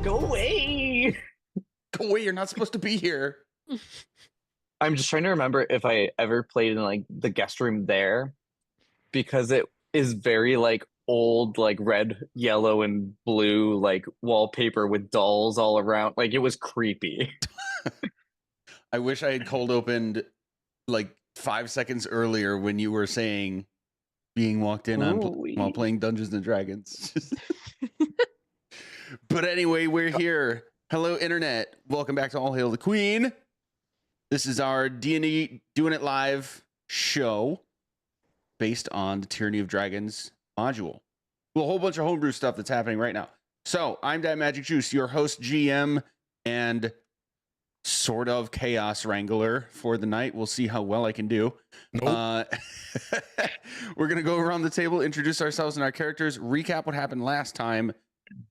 Go away! Go away, you're not supposed to be here. I'm just trying to remember if I ever played in like the guest room there because it is very like old, like red, yellow, and blue, like wallpaper with dolls all around. Like it was creepy. I wish I had cold opened like 5 seconds earlier when you were saying being walked in on while playing Dungeons and Dragons. But anyway, we're here. Hello, Internet. Welcome back to All Hail the Queen. This is our D&D Doing It Live show based on the Tyranny of Dragons module. Well, a whole bunch of homebrew stuff that's happening right now. So, I'm Dad Magic Juice, your host, GM, and sort of chaos wrangler for the night. We'll see how well I can do. Nope. We're going to go around the table, introduce ourselves and our characters, recap what happened last time,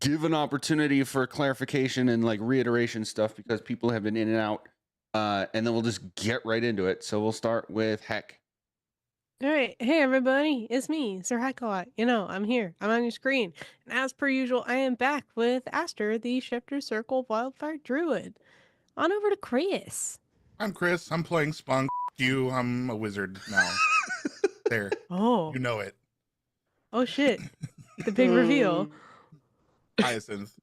give an opportunity for clarification and like reiteration stuff because people have been in and out. And then we'll just get right into it. So we'll start with Heck. All right. Hey, everybody. It's me, Sir Heckalot. I'm here. I'm on your screen. And as per usual, I am back with Aster, the Shifter Circle Wildfire Druid. On over to Chris. I'm Chris. I'm playing Spunk. You. I'm a wizard now. There. Oh. You know it. Oh, shit. The big reveal. Hyacinth.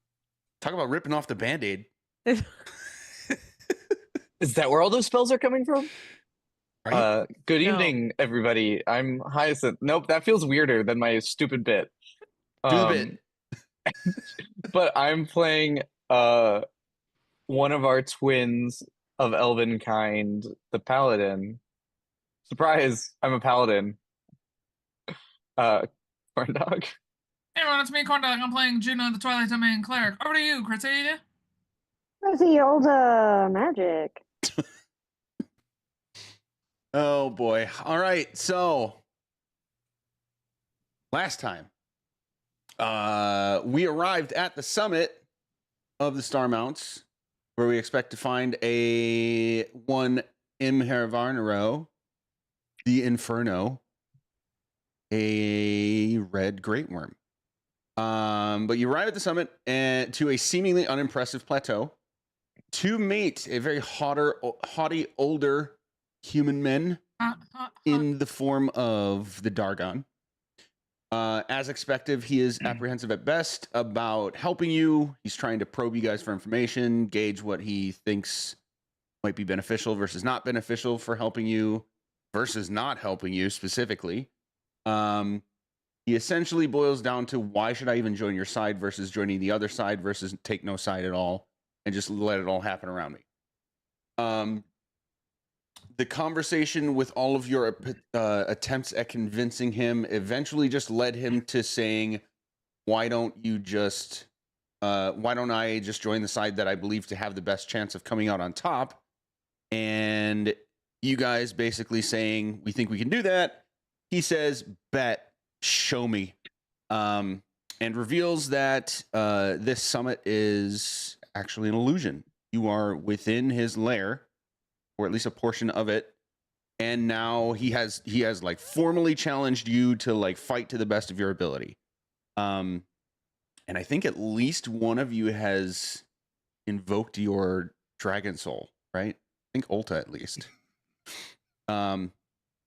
Talk about ripping off the Band-Aid. Is that where all those spells are coming from? Right? Good evening, everybody. I'm Hyacinth. Nope, that feels weirder than my stupid bit. Do the bit. But I'm playing one of our twins of elven kind, the paladin. Surprise, I'm a paladin. Corn dog. Hey everyone, it's me, Corn Dog. I'm playing Juno, the Twilight Domain Cleric. Over to you, Chrissy. Chrissy, old magic. Oh boy. All right. So last time we arrived at the summit of the Star Mounts where we expect to find one Imvaernarhro The Inferno, a red great worm. But you arrive at the summit and to a seemingly unimpressive plateau to meet a very haughty older human men in the form of the Dargon. As expected, he is apprehensive at best about helping you. He's trying to probe you guys for information, gauge what he thinks might be beneficial versus not beneficial for helping you versus not helping you specifically. He essentially boils down to why should I even join your side versus joining the other side versus take no side at all and just let it all happen around me. The conversation with all of your attempts at convincing him eventually just led him to saying, why don't I just join the side that I believe to have the best chance of coming out on top? And you guys basically saying, we think we can do that. He says, bet, show me. And reveals that this summit is actually an illusion. You are within his lair, or at least a portion of it, and now he has like formally challenged you to like fight to the best of your ability. And I think at least one of you has invoked your dragon soul, right? I think Ulta at least. But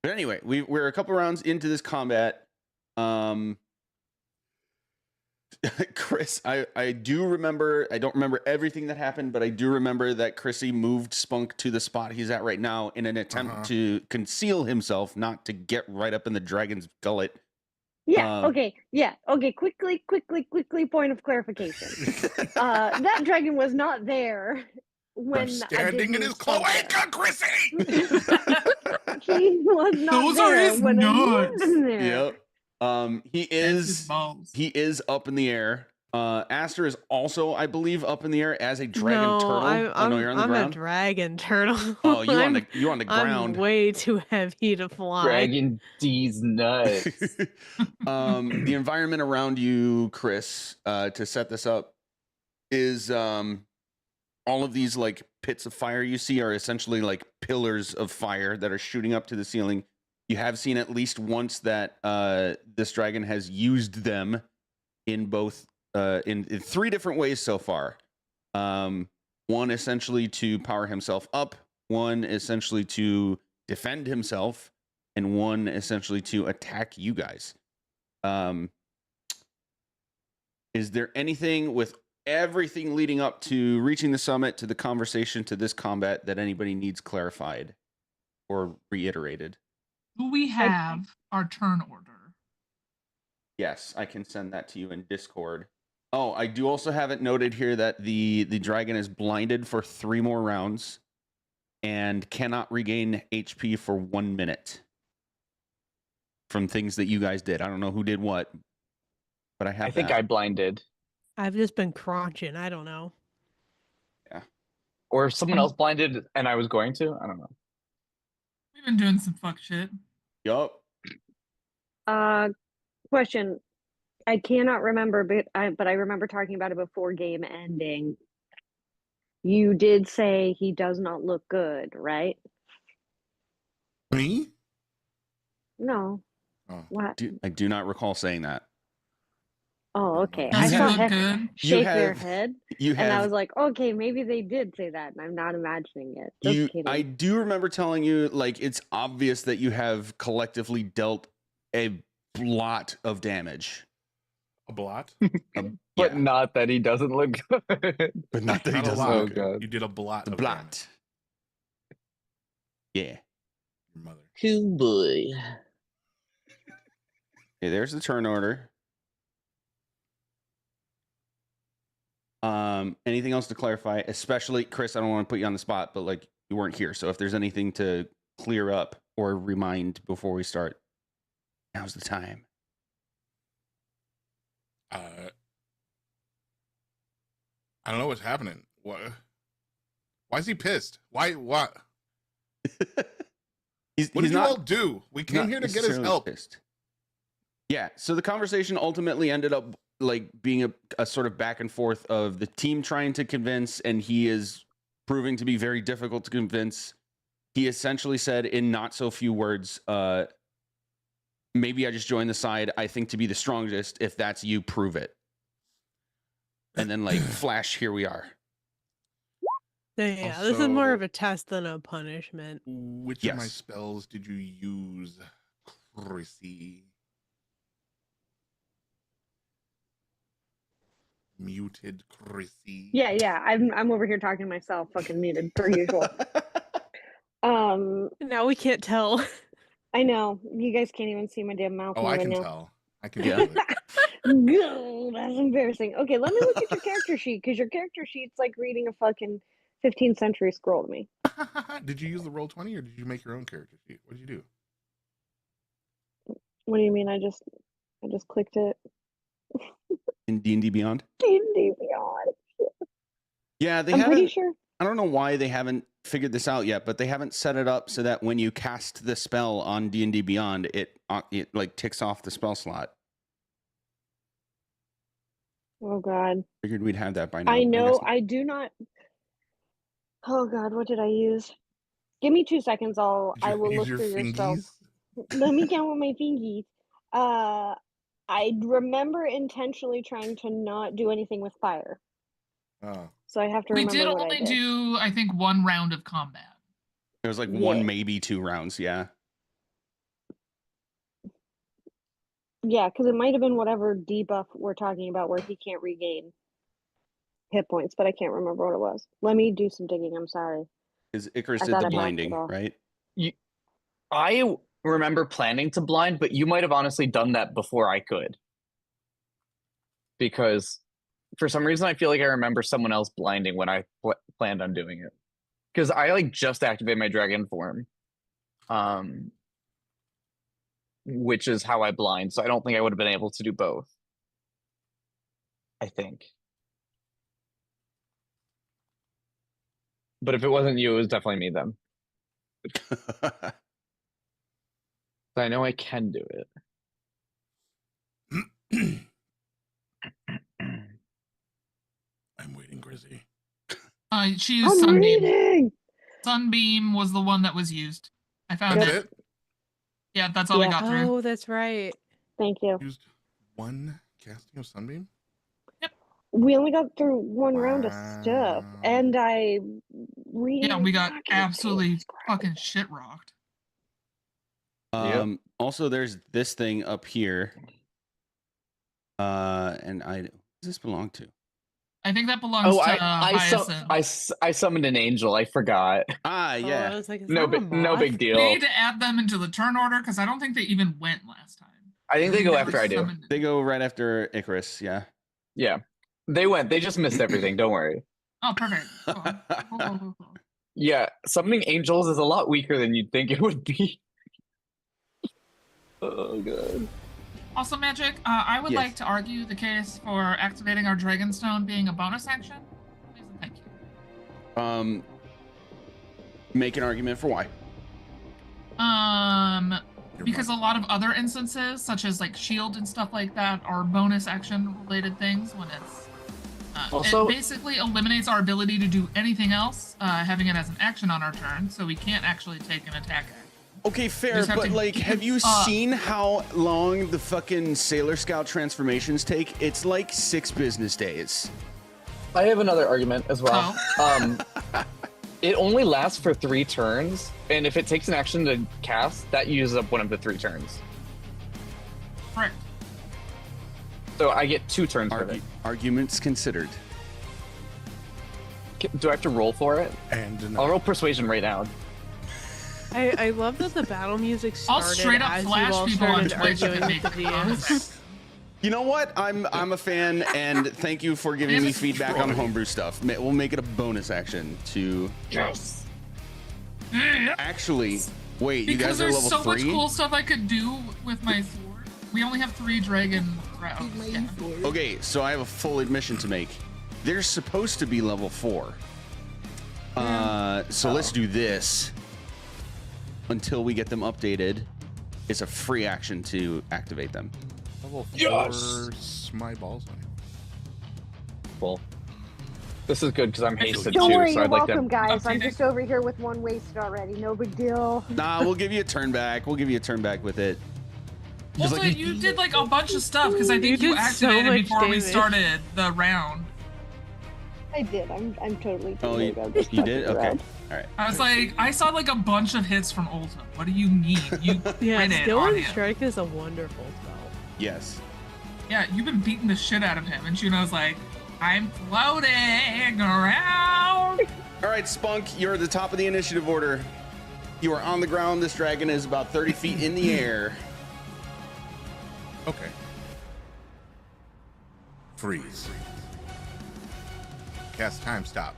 anyway, we're a couple rounds into this combat. Chris, I do remember, I don't remember everything that happened, but I do remember that Chrissy moved Spunk to the spot he's at right now in an attempt to conceal himself, not to get right up in the dragon's gullet. Yeah, okay. Quickly, point of clarification. That dragon was not there when I'm standing in his cloaca, Chrissy! He was not Those there are his when I nuts. moved him there. Yep. He is up in the air. Aster is also, I believe, up in the air as a dragon turtle. I'm you're on the I'm ground. a dragon turtle. Oh, you're on the ground. I'm way too heavy to fly. Dragon D's nuts. The environment around you, Chris, to set this up, is all of these like pits of fire you see are essentially like pillars of fire that are shooting up to the ceiling. You have seen at least once that this dragon has used them in both in 3 different ways so far. One essentially to power himself up, one essentially to defend himself, and one essentially to attack you guys. Is there anything with everything leading up to reaching the summit, to the conversation, to this combat that anybody needs clarified or reiterated? Do we have our turn order? Yes, I can send that to you in Discord. Oh, I do also have it noted here that the dragon is blinded for 3 more rounds and cannot regain HP for 1 minute from things that you guys did. I don't know who did what, but I have I think that. I blinded. I've just been crunching. I don't know. Or if someone else blinded and I was going to. I don't know. We've been doing some fuck shit. Yup. Question. I cannot remember, but I remember talking about it before game ending. You did say he does not look good, right? Me? No. Oh. What? I do not recall saying that. Oh, okay. Does I he saw look Heck good? shake their head, You and I have was like, okay, maybe they did say that, and I'm not imagining it. Just you. kidding. I do remember telling you, like, it's obvious that you have collectively dealt a lot of damage. A blot? But Yeah, not that he doesn't look good. but not that he Not a doesn't lot. Oh, look good. God. You did a blot The of blot. damage. Yeah. Your mother. Cool boy. Okay, there's the turn order. Anything else to clarify? Especially, Chris, I don't want to put you on the spot, but like you weren't here. So if there's anything to clear up or remind before we start, now's the time. I don't know what's happening. What? Why is he pissed? Why? What? He's What did you not, all do? We came not here to get his necessarily help. pissed. Yeah. So the conversation ultimately ended up like being a sort of back and forth of the team trying to convince, and he is proving to be very difficult to convince. He essentially said in not so few words, maybe I just joined the side I think to be the strongest. If that's you, prove it. And then like flash, here we are. Yeah, this is more Also- of a test than a punishment. Which of my Yes. spells did you use, Chrissy? Muted Chrissy. Yeah. I'm over here talking to myself, fucking muted per usual. Now we can't tell. I know you guys can't even see my damn mouth Oh, I moving can now. tell. I can Yeah. feel it. Go, that's embarrassing. Okay, let me look at your character sheet, because your character sheet's like reading a fucking 15th century scroll to me. Did you use the Roll20 or did you make your own character sheet? What did you do? What do you mean? I just clicked it. In D&D Beyond. D&D Beyond. Yeah, they I'm haven't. pretty sure. I don't know why they haven't figured this out yet, but they haven't set it up so that when you cast the spell on D&D Beyond, it like ticks off the spell slot. Oh God. Figured we'd have that by now. I but know. guess not. I do not. Oh God, what did I use? Give me 2 seconds. I will use look your through your spells. fingies? Let me count with my fingies. I remember intentionally trying to not do anything with fire, Oh. so I have to We remember did what I only did. do, I think, 1 round of combat. It was like Yeah. 1, maybe 2 rounds. Yeah. Yeah, because it might have been whatever debuff we're talking about where he can't regain hit points, but I can't remember what it was. Let me do some digging. I'm sorry. Because Icarus I did thought the I blocked it blinding, all. right? I remember planning to blind, but you might have honestly done that before I could. Because for some reason, I feel like I remember someone else blinding when I planned on doing it. Because I like just activated my dragon form, which is how I blind. So I don't think I would have been able to do both. I think. But if it wasn't you, it was definitely me then. I know I can do it. I'm waiting, Grizzy. She used I'm Sunbeam. reading. Sunbeam was the one that was used. I found That's it. it? Yeah, that's all I Yeah. got through. Oh, that's right. Thank you. Used 1 casting of Sunbeam? Yep. We only got through one round of stuff, Wow. and I reading. Yeah, is we got not gonna absolutely transcribe. fucking shit rocked. Also, there's this thing up here. And does this belong to? I think that belongs Oh, to I summoned an angel. I forgot. Ah, Oh, I yeah. was like, is No, that a no moth? big We deal. need to add them into the turn order because I don't think they even went last time. I think they go were after I do. summoned. They go right after Icarus. Yeah. Yeah, they went. They just missed everything. Don't worry. Oh, perfect. Cool. Cool. Yeah, summoning angels is a lot weaker than you'd think it would be. Oh god. Also, Magic, I would Yes. like to argue the case for activating our Dragonstone being a bonus action. Please and thank you. Make an argument for why. Because a lot of other instances, such as like shield and stuff like that, are bonus action related things when it's Also- it basically eliminates our ability to do anything else, having it as an action on our turn, so we can't actually take an attack action. Okay, fair, just have but to like, keep have you it up. seen how long the fucking Sailor Scout transformations take? It's like 6 business days. I have another argument as well. Oh. It only lasts for 3 turns, and if it takes an action to cast, that uses up one of the 3 turns. Correct. So I get 2 turns for it. Arguments considered. Do I have to roll for it? And I'll roll persuasion right now. I love that the battle music I'll started straight up as you flash all people on started Twitch if arguing it with the makes bonus DMs. action. You know what? I'm a fan, and thank you for giving me Damn it, feedback on Troy. homebrew stuff. We'll make it a bonus action to. Yes. Actually, wait, you Because guys are there's level so much 3? cool stuff I could do with my sword. We only have 3 dragon rounds. Yeah. Okay, so I have a full admission to make. They're supposed to be level 4. So let's do this until we get them updated. It's a free action to activate them. level 4 Yes! my balls on you. Cool. This is good because I'm hasted Don't too, worry, so you're I'd like welcome, to. guys. I'm update just it. over here with one wasted already. No big deal. Nah, we'll give you a turn back. We'll give you a turn back with it. Just Also, like- you did like a bunch of stuff because I think You you did so activated much before we damage. started the round. I did. I'm totally. Oh, totally you I'm just did? fucking Okay. around. All right. I was like, I saw like a bunch of hits from Ulta. What do you need? You Yeah, crit it Skill on and him. Strike is a wonderful spell. Yes. Yeah, you've been beating the shit out of him, and Juno's like, I'm floating around. All right, Spunk, you're at the top of the initiative order. You are on the ground. This dragon is about 30 feet in the air. Okay. Freeze. Cast time stop.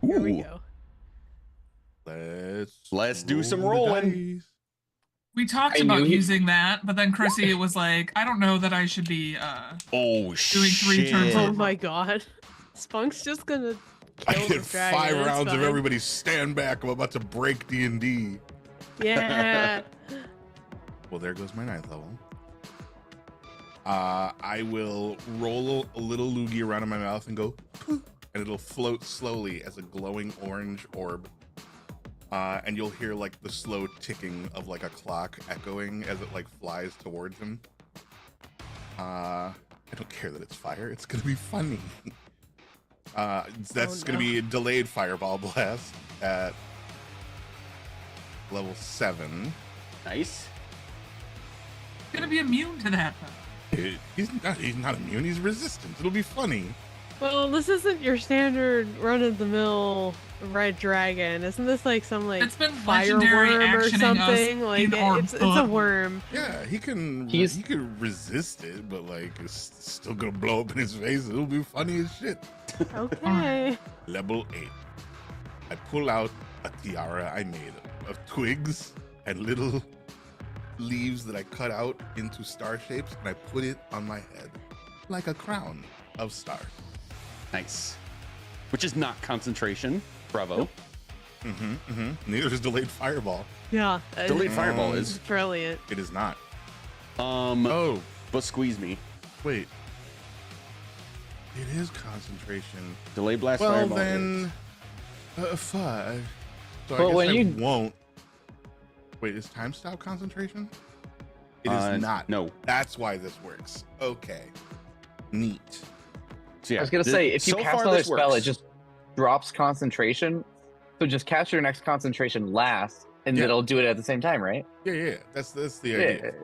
Here we Ooh. go. Let's do some roll the rolling. dice. We talked I about knew he- using that, but then Chrissy was like, I don't know that I should be Oh, Doing 3 turns shit. Oh my god. Spunk's just gonna I kill get the dragon. 5 it's rounds of fine. everybody stand back. I'm about to break D&D. Yeah. Well, there goes my 9th level. I will roll a little loogie around in my mouth and go, "Poof," and it'll float slowly as a glowing orange orb. And you'll hear like the slow ticking of like a clock echoing as it like flies towards him. I don't care that it's fire. It's gonna be funny. That's gonna be a delayed fireball blast at level 7. Nice. gonna be immune to that. Though. He's not immune. He's resistant. It'll be funny. Well, this isn't your standard run-of-the-mill red dragon. Isn't this like some like It's been fire legendary worm or actioning something? us Like in our it's a book. worm. Yeah, he can resist it, but like it's still gonna blow up in his face. It'll be funny as shit. Okay. Level 8. I pull out a tiara I made of twigs and little leaves that I cut out into star shapes, and I put it on my head like a crown of stars. Nice. Which is not concentration. Bravo. Neither is delayed fireball. Yeah. Delayed fireball It's is. brilliant. It is not. Oh, but squeeze me. Wait. It is concentration. Delayed blast Well fireball. then, 5. So But I guess when I you- won't. Wait, is time stop concentration? It is not. No. That's why this works. Okay. Neat. So yeah, I was gonna say, if you so cast far another this spell, it works. just drops concentration. So just cast your next concentration last, and Yeah. it'll do it at the same time, right? Yeah. That's the Yeah, idea.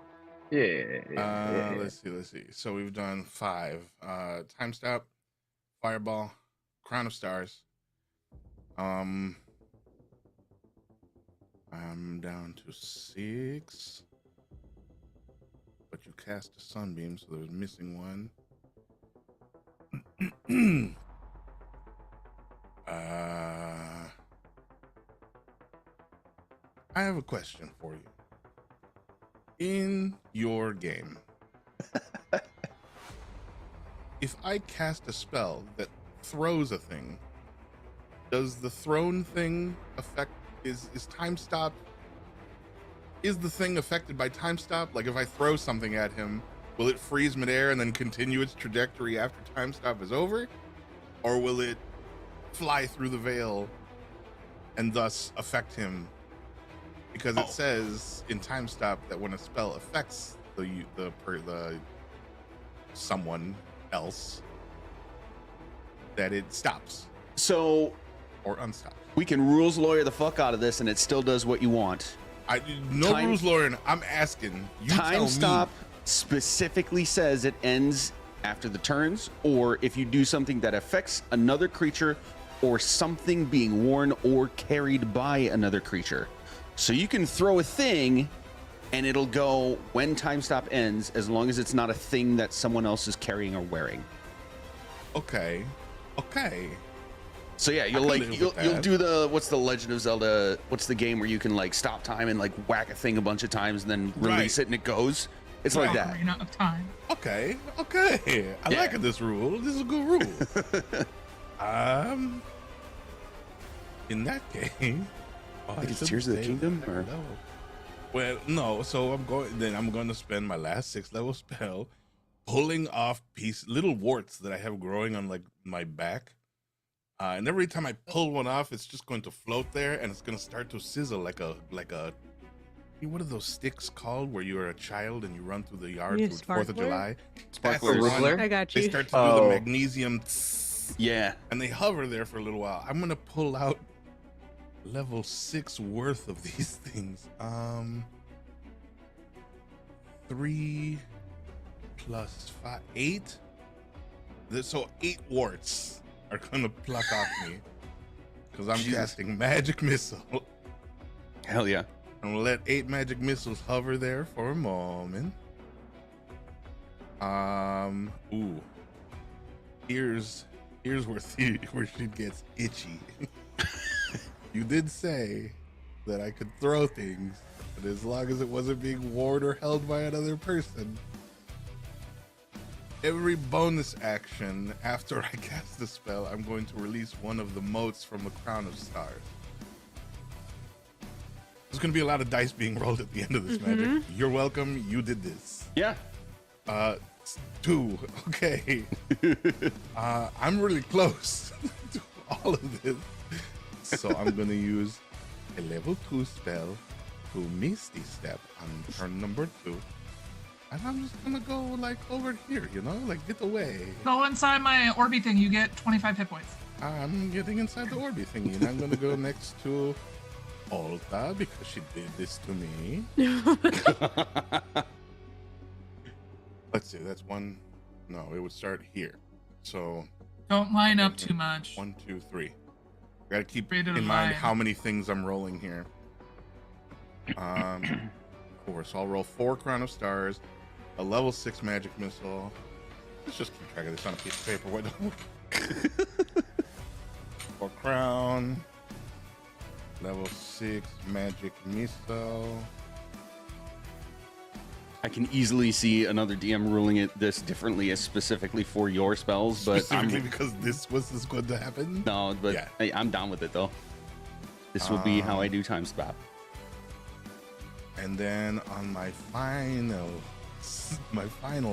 yeah. Let's see. So we've done 5. Time stop, fireball, crown of stars. I'm down to 6. But you cast a sunbeam, so there's missing one. I have a question for you. In your game, if I cast a spell that throws a thing, does the thrown thing affect, is time stop, is the thing affected by time stop? Like if I throw something at him, will it freeze midair and then continue its trajectory after time stop is over? Or will it fly through the veil and thus affect him? Because it says in time stop that when a spell affects the someone else, that it stops So or unstops. we can rules lawyer the fuck out of this, and it still does what you want. No rules, Lauren. I'm asking. You tell Time me. stop specifically says it ends after the turns, or if you do something that affects another creature or something being worn or carried by another creature. So you can throw a thing and it'll go when time stop ends, as long as it's not a thing that someone else is carrying or wearing. Okay. So yeah, you'll do the, what's the Legend of Zelda, what's the game where you can like stop time and like whack a thing a bunch of times and then release it and it goes? It's like that. Ocarina of Time. Okay. I like this rule. This is a good rule. In that game, I think it's Tears of the Kingdom, or well, no. So I'm going to spend my last 6th level spell pulling off little warts that I have growing on like my back. And every time I pull one off, it's just going to float there, and it's going to start to sizzle like a. What are those sticks called where you are a child and you run through the yard You through the 4th of sparkler? July? Sparkler. That's the one. I got They you. start to do the magnesium, Yeah. and they hover there for a little while. I'm gonna pull out level 6 worth of these things. 3 plus 5, 8. So 8 warts are gonna pluck off me because I'm Jesus. casting magic missile. Hell yeah. I'm gonna let 8 magic missiles hover there for a moment. Ooh. Here's where she gets itchy. You did say that I could throw things, but as long as it wasn't being worn or held by another person. Every bonus action after I cast the spell, I'm going to release one of the motes from the Crown of Stars. There's going to be a lot of dice being rolled at the end of this magic. You're welcome. You did this. Yeah. 2. Okay. I'm really close to all of this. So I'm going to use a level 2 spell to Misty Step on turn number 2. And I'm just going to go like over here, like get away. Go inside my Orby thing. You get 25 hit points. I'm getting inside the Orby thingy, and I'm going to go next to Alta because she did this to me. Let's see, that's one. No, it would start here. So Don't line up too much. 1, 2, 3. I gotta keep Read it in mind line. how many things I'm rolling here. 4. So I'll roll 4 Crown of Stars, a level 6 magic missile. Let's just keep track of this on a piece of paper. What? 4 crown, level 6 magic missile. I can easily see another DM ruling it this differently as specifically for your spells, but Specifically because this was going to happen. no, but Yeah. hey, I'm down with it though. This will be how I do time stop. And then on my final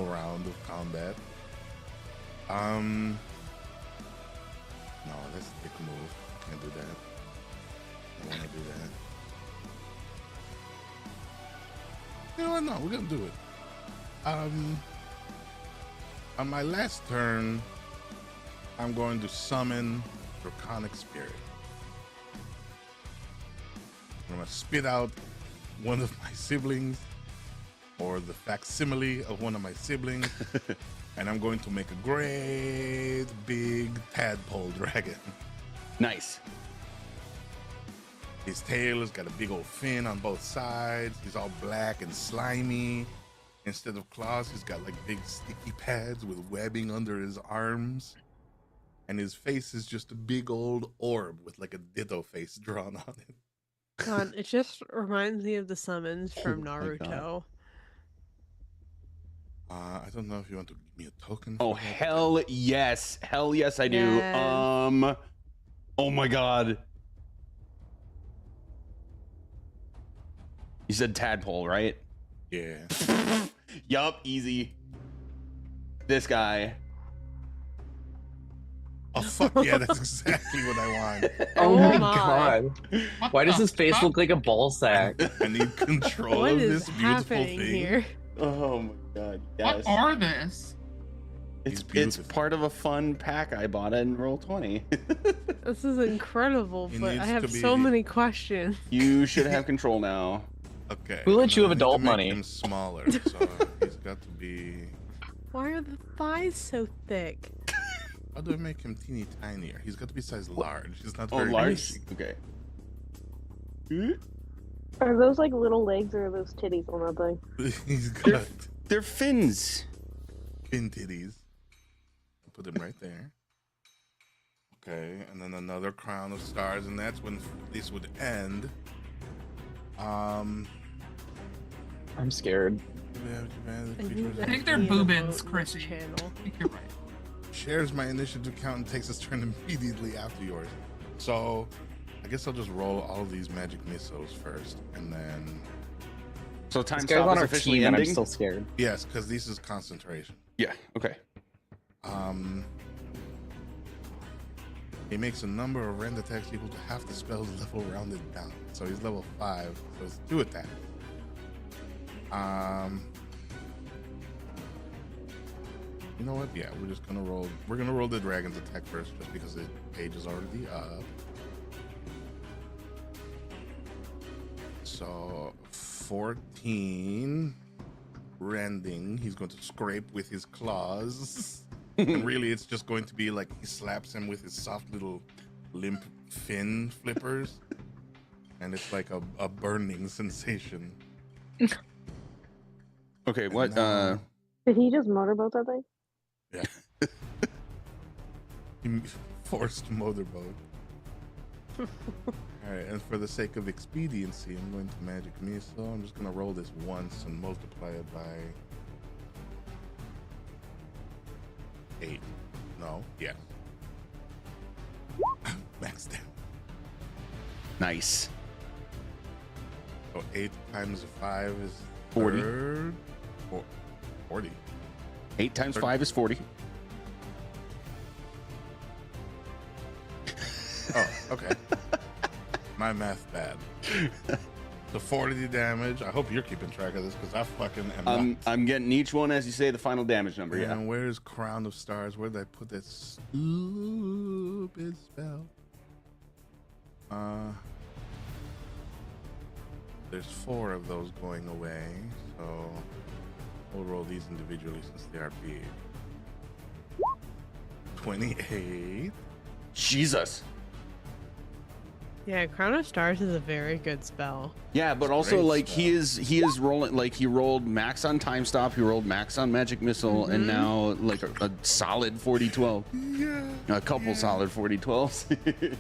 round of combat, no, that's a dick move. Can't do that. I want to do that. You know what? No, we're gonna do it. On my last turn, I'm going to summon Draconic Spirit. I'm going to spit out one of my siblings, or the facsimile of one of my siblings, and I'm going to make a great big tadpole dragon. Nice. His tail has got a big old fin on both sides. He's all black and slimy. Instead of claws, he's got like big sticky pads with webbing under his arms. And his face is just a big old orb with like a ditto face drawn on it. God, it just reminds me of the summons from Oh my God. Naruto. I don't know if you want to give me a token. Oh, for that, hell yes. Hell yes, I do. Yes. Oh my God. You said tadpole, right? Yeah. Yup, easy. This guy. Oh, fuck yeah, that's exactly what I want. Oh Oh my my. god. What Why does the his face fuck? look like a ball sack? I need control What of is this beautiful happening thing. here? Oh my God. What are this? It's He's beautiful. part of a fun pack I bought in Roll20. This is incredible, He but I needs have to so be- many questions. You should have control now. Okay. Who let you and have I need to adult make money? him smaller, so he's got to be. Why are the thighs so thick? How do I make him teeny tinier? He's got to be size large. He's not Oh, very large? big. Okay. Are those like little legs or are those titties on that thing? He's got They're fins. fin titties. Put him right there. Okay, and then another crown of stars, and that's when this would end. I'm scared. I need I think that they're to be in a boobins, vote in this Chrissy. channel. I think you're right. Shares my initiative count and takes its turn immediately after yours. So, I guess I'll just roll all of these magic missiles first, and then So time This guy's stop on is our officially team and I'm ending? still scared. yes, because this is concentration. Yeah, okay. He makes a number of rend attacks equal to half the spell's level rounded down. So he's level 5, so it's 2 attacks. You know what? Yeah, we're just gonna roll. We're gonna roll the dragon's attack first, just because the page is already up. So 14 rending. He's going to scrape with his claws. And really, it's just going to be like he slaps him with his soft little limp fin flippers, and it's like a burning sensation. Okay, what? now- Did he just motorboat that thing? Yeah. He forced motorboat. Alright, and for the sake of expediency, I'm going to magic missile. I'm just gonna roll this once and multiply it by 8. No, yeah. Max down. Nice. So 8 times 5 is 40. 40. 8 times 5 is 40. Oh, okay. My math bad. So 40 damage. I hope you're keeping track of this because I fucking am not. I'm getting each one as you say the final damage number, yeah. And where's Crown of Stars? Where did I put that stupid spell? There's 4 of those going away, so we'll roll these individually since they are big. 28. Jesus. Yeah, Crown of Stars is a very good spell. Yeah, but also great like spell. he is rolling like he rolled max on time stop, he rolled max on magic missile, and now like a solid 40-12. Yeah. A couple solid 40-12s.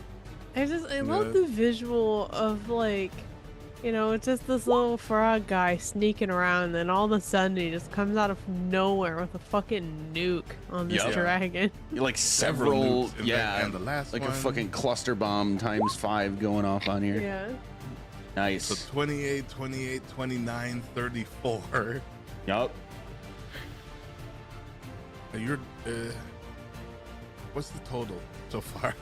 I love the visual of like, you know, it's just this little frog guy sneaking around, and then all of a sudden he just comes out of nowhere with a fucking nuke on this Yup. dragon. Like Several several, nukes, and yeah, then- and the last like a one- fucking cluster bomb times 5 going off on here. Yeah. Nice. So 28, 28, 29, 34. Yup. You're, what's the total so far?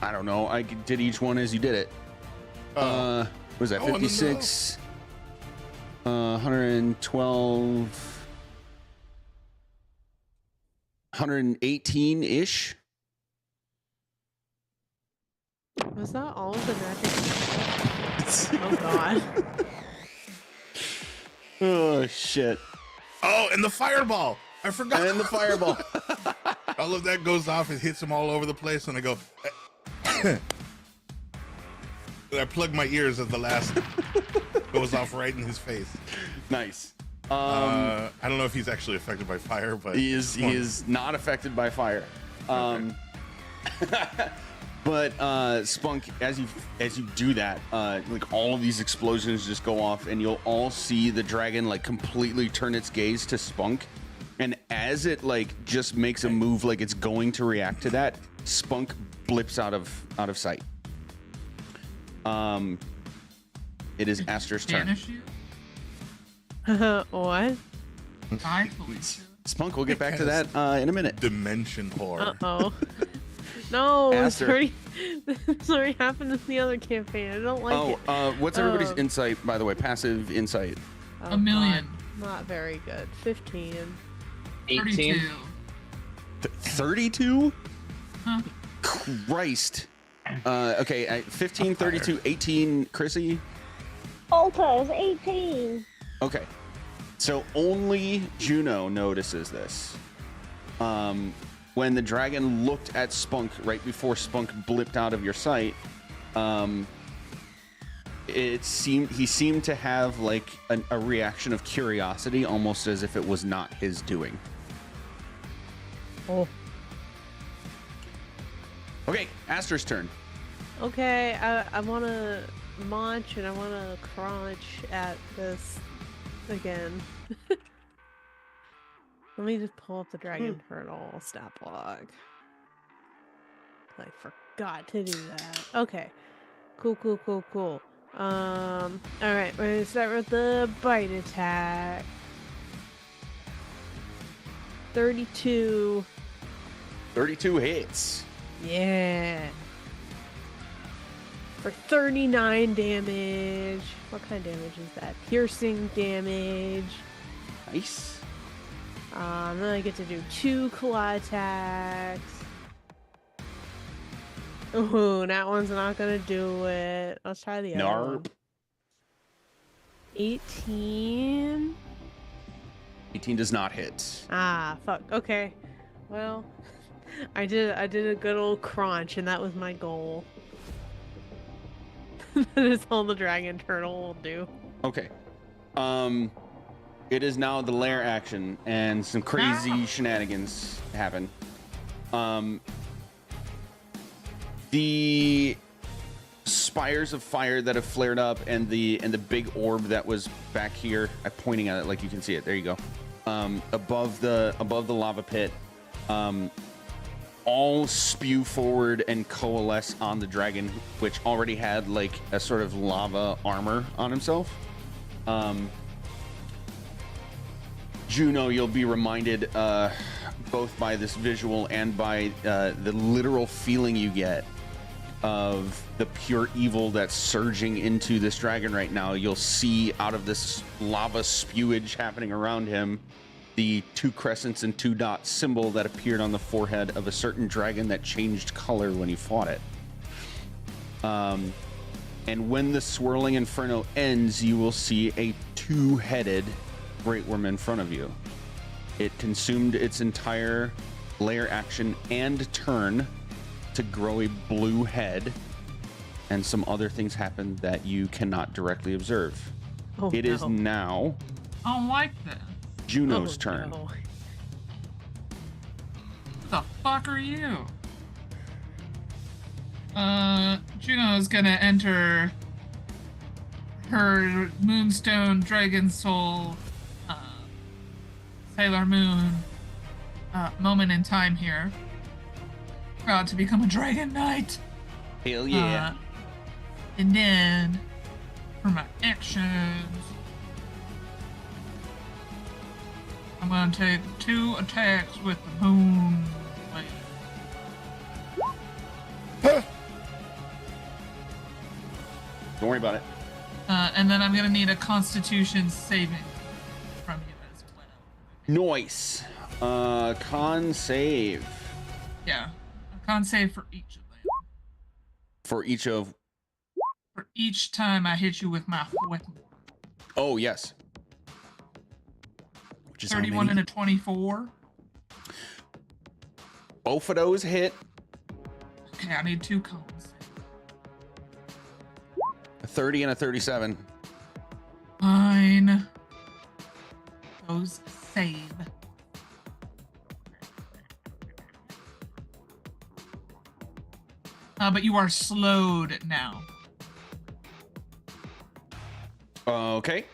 I don't know. I did each one as you did it. Oh. What was that? I wanna 56, 112, 118 ish. Was that all of the magic? Oh god. Oh shit! Oh, and the fireball. I forgot. And the fireball. All of that goes off. It hits him all over the place, and I go. I plug my ears as the last goes off right in his face. Nice. I don't know if he's actually affected by fire, but He is not affected by fire. Okay. But Spunk, as you do that, like all of these explosions just go off, and you'll all see the dragon like completely turn its gaze to Spunk, and as it like just makes a move like it's going to react to that, Spunk blips out of sight. It is Aster's turn. Banish you? What? I believe you. Spunk, we'll get back to that in a minute. Dimension horror. Uh-oh. No, it's Aster. already, it's already happened in the other campaign. I don't like it. What's everybody's Um, insight, by the way? Passive insight. Oh, A million. God, not very good. 15. 18. 32. 32? Huh? Christ. Okay, 15, 32, 18, Chrissy. Alta is 18. Okay. So only Juno notices this. When the dragon looked at Spunk right before Spunk blipped out of your sight, he seemed to have like a reaction of curiosity, almost as if it was not his doing. Oh. Okay, Aster's turn. Okay, I want to munch and I want to crunch at this again. Let me just pull up the dragon turtle stat block. I forgot to do that. Okay. Cool. Alright, we're gonna start with the bite attack. 32. 32 hits. Yeah. For 39 damage. What kind of damage is that? Piercing damage. Nice. Then I get to do 2 claw attacks. Ooh, that one's not gonna do it. Let's try the other one. Narp. 18. 18 does not hit. Ah, fuck. Okay. Well, I did a good old crunch, and that was my goal. That is all the dragon turtle will do. Okay. It is now the lair action, and some crazy shenanigans happen. The spires of fire that have flared up, and the big orb that was back here. I'm pointing at it like you can see it. There you go. Above the lava pit, all spew forward and coalesce on the dragon, which already had like a sort of lava armor on himself. Juno, you'll be reminded both by this visual and by the literal feeling you get of the pure evil that's surging into this dragon right now. You'll see out of this lava spewage happening around him the 2 crescents and 2 dots symbol that appeared on the forehead of a certain dragon that changed color when he fought it. And when the swirling inferno ends, you will see a 2-headed great worm in front of you. It consumed its entire lair action and turn to grow a blue head, and some other things happen that you cannot directly observe. Oh, It is no. now I don't like this. Juno's Oh, turn. no. Who the fuck are you? Juno's gonna enter her Moonstone Dragon Soul Sailor Moon moment in time here. Proud to become a Dragon Knight. Hell yeah. And then for my actions, I'm gonna take 2 attacks with the moon blade. Don't worry about it. And then I'm gonna need a Constitution saving from you as well. Noise. Con save. Yeah, a con save for each of them. For each of. For each time I hit you with my weapon. Oh, yes. Which is 31 and a 24. Both of those hit. Okay, I need 2 cones. A 30 and a 37. Fine. Those save. But you are slowed now. Okay.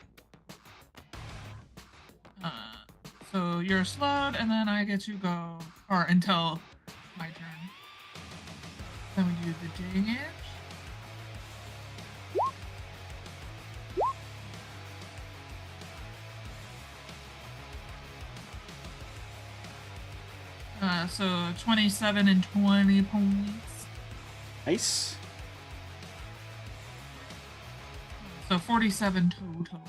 So you're slowed, and then I get to go, or until my turn. Then we do the damage. So 27 and 20 points. Nice. So 47 total.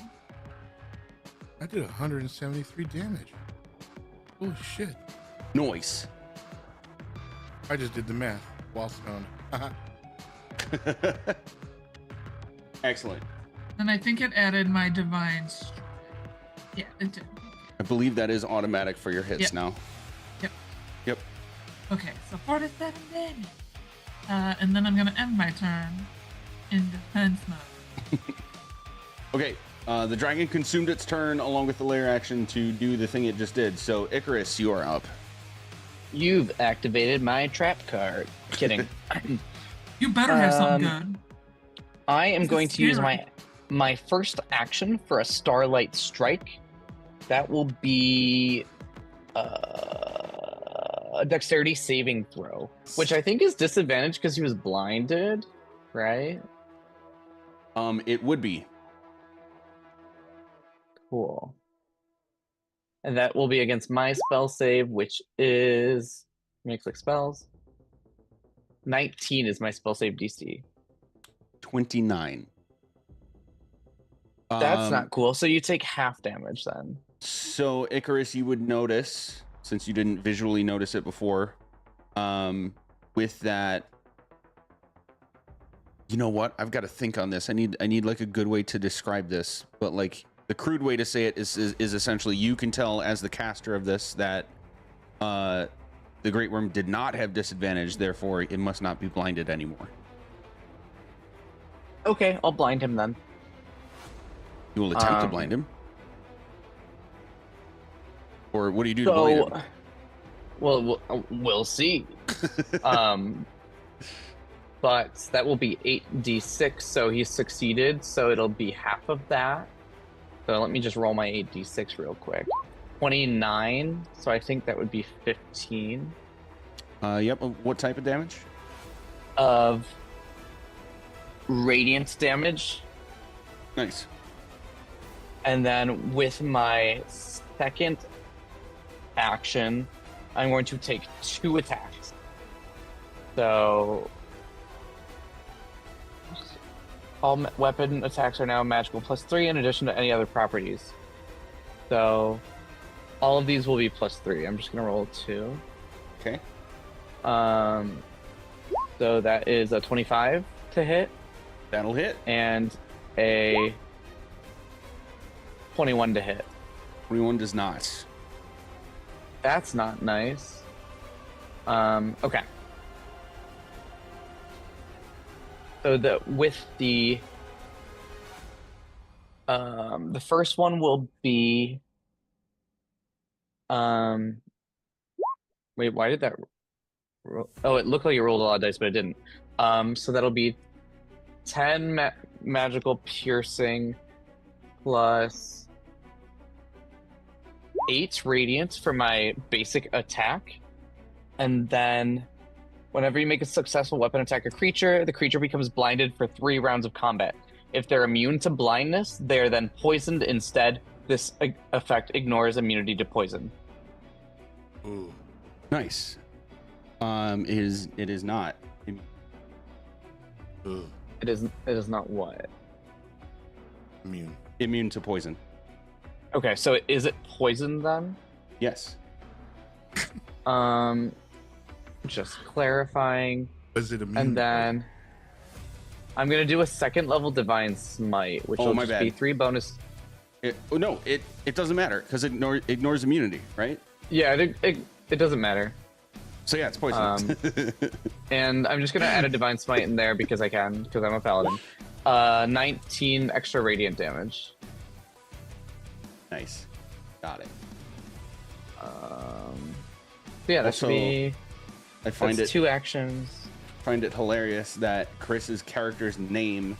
I did 173 damage. Holy shit. Noise. I just did the math while stoned. Excellent. And I think it added my divine strike. Yeah, it did. I believe that is automatic for your hits Yep. now. Yep. Yep. Okay, so 47 damage. And then I'm going to end my turn in defense mode. Okay. The dragon consumed its turn along with the lair action to do the thing it just did. So, Icarus, you are up. You've activated my trap card. Kidding. You better have something good. I am This going is to use scary. my first action for a Starlight Strike. That will be a dexterity saving throw, which I think is disadvantaged because he was blinded, right? It would be. Cool. And that will be against my spell save, which is make click spells. 19 is my spell save DC. 29. That's not cool. So you take half damage then. So, Icarus, you would notice, since you didn't visually notice it before, with that. You know what? I've got to think on this. I need like a good way to describe this, but like the crude way to say it is essentially you can tell as the caster of this that the Great Worm did not have disadvantage, therefore it must not be blinded anymore. Okay, I'll blind him then. You will attempt to blind him. Or what do you do to blind him? Well, we'll see. But that will be 8d6, so he succeeded, so it'll be half of that. So let me just roll my 8d6 real quick. 29, so I think that would be 15 Yep. What type of damage? of radiant damage. Nice. And then with my second action, I'm going to take 2 attacks. So all weapon attacks are now magical +3 in addition to any other properties. So all of these will be +3. I'm just gonna roll 2. Okay. So that is a 25 to hit That'll hit. and a 21 to hit. 21 does not. That's not nice. Okay. So with the first one will be wait, why did that roll? Oh, it looked like it rolled a lot of dice, but it didn't. So that'll be 10 magical piercing plus 8 radiant for my basic attack. And then whenever you make a successful weapon attack a creature, the creature becomes blinded for 3 rounds of combat. If they're immune to blindness, they are then poisoned instead. This effect ignores immunity to poison. Ooh. Nice. It is not. Ugh. It is not what? Immune. Immune to poison. Okay, so is it poison then? Yes. Just clarifying. Is it immune? And then I'm gonna do a second level divine smite, which Oh, will my just bad. be 3 bonus. No, it doesn't matter because it ignores immunity, right? Yeah, it doesn't matter. So yeah, it's poison. And I'm just gonna add a divine smite in there because I can, because I'm a paladin. 19 extra radiant damage. Nice, got it. Yeah, that Also, should be. I find That's it 2 actions. find it hilarious that Chris's character's name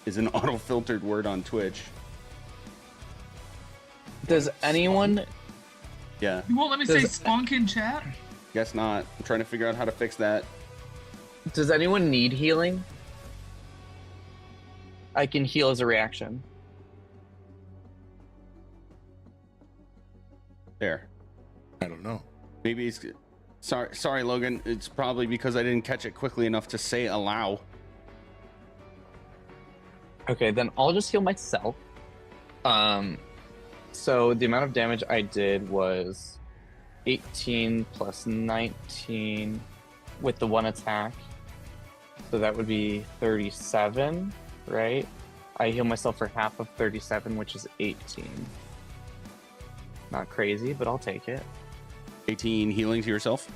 is an auto-filtered word on Twitch. Does anyone? Yeah, You won't let me say Does- spunk in chat? guess not. I'm trying to figure out how to fix that. Does anyone need healing? I can heal as a reaction. There. I don't know. Maybe it's sorry, Logan. It's probably because I didn't catch it quickly enough to say allow. Okay, then I'll just heal myself. So the amount of damage I did was 18 plus 19 with the 1 attack. So that would be 37, right? I heal myself for half of 37, which is 18. Not crazy, but I'll take it. 18 healing to yourself.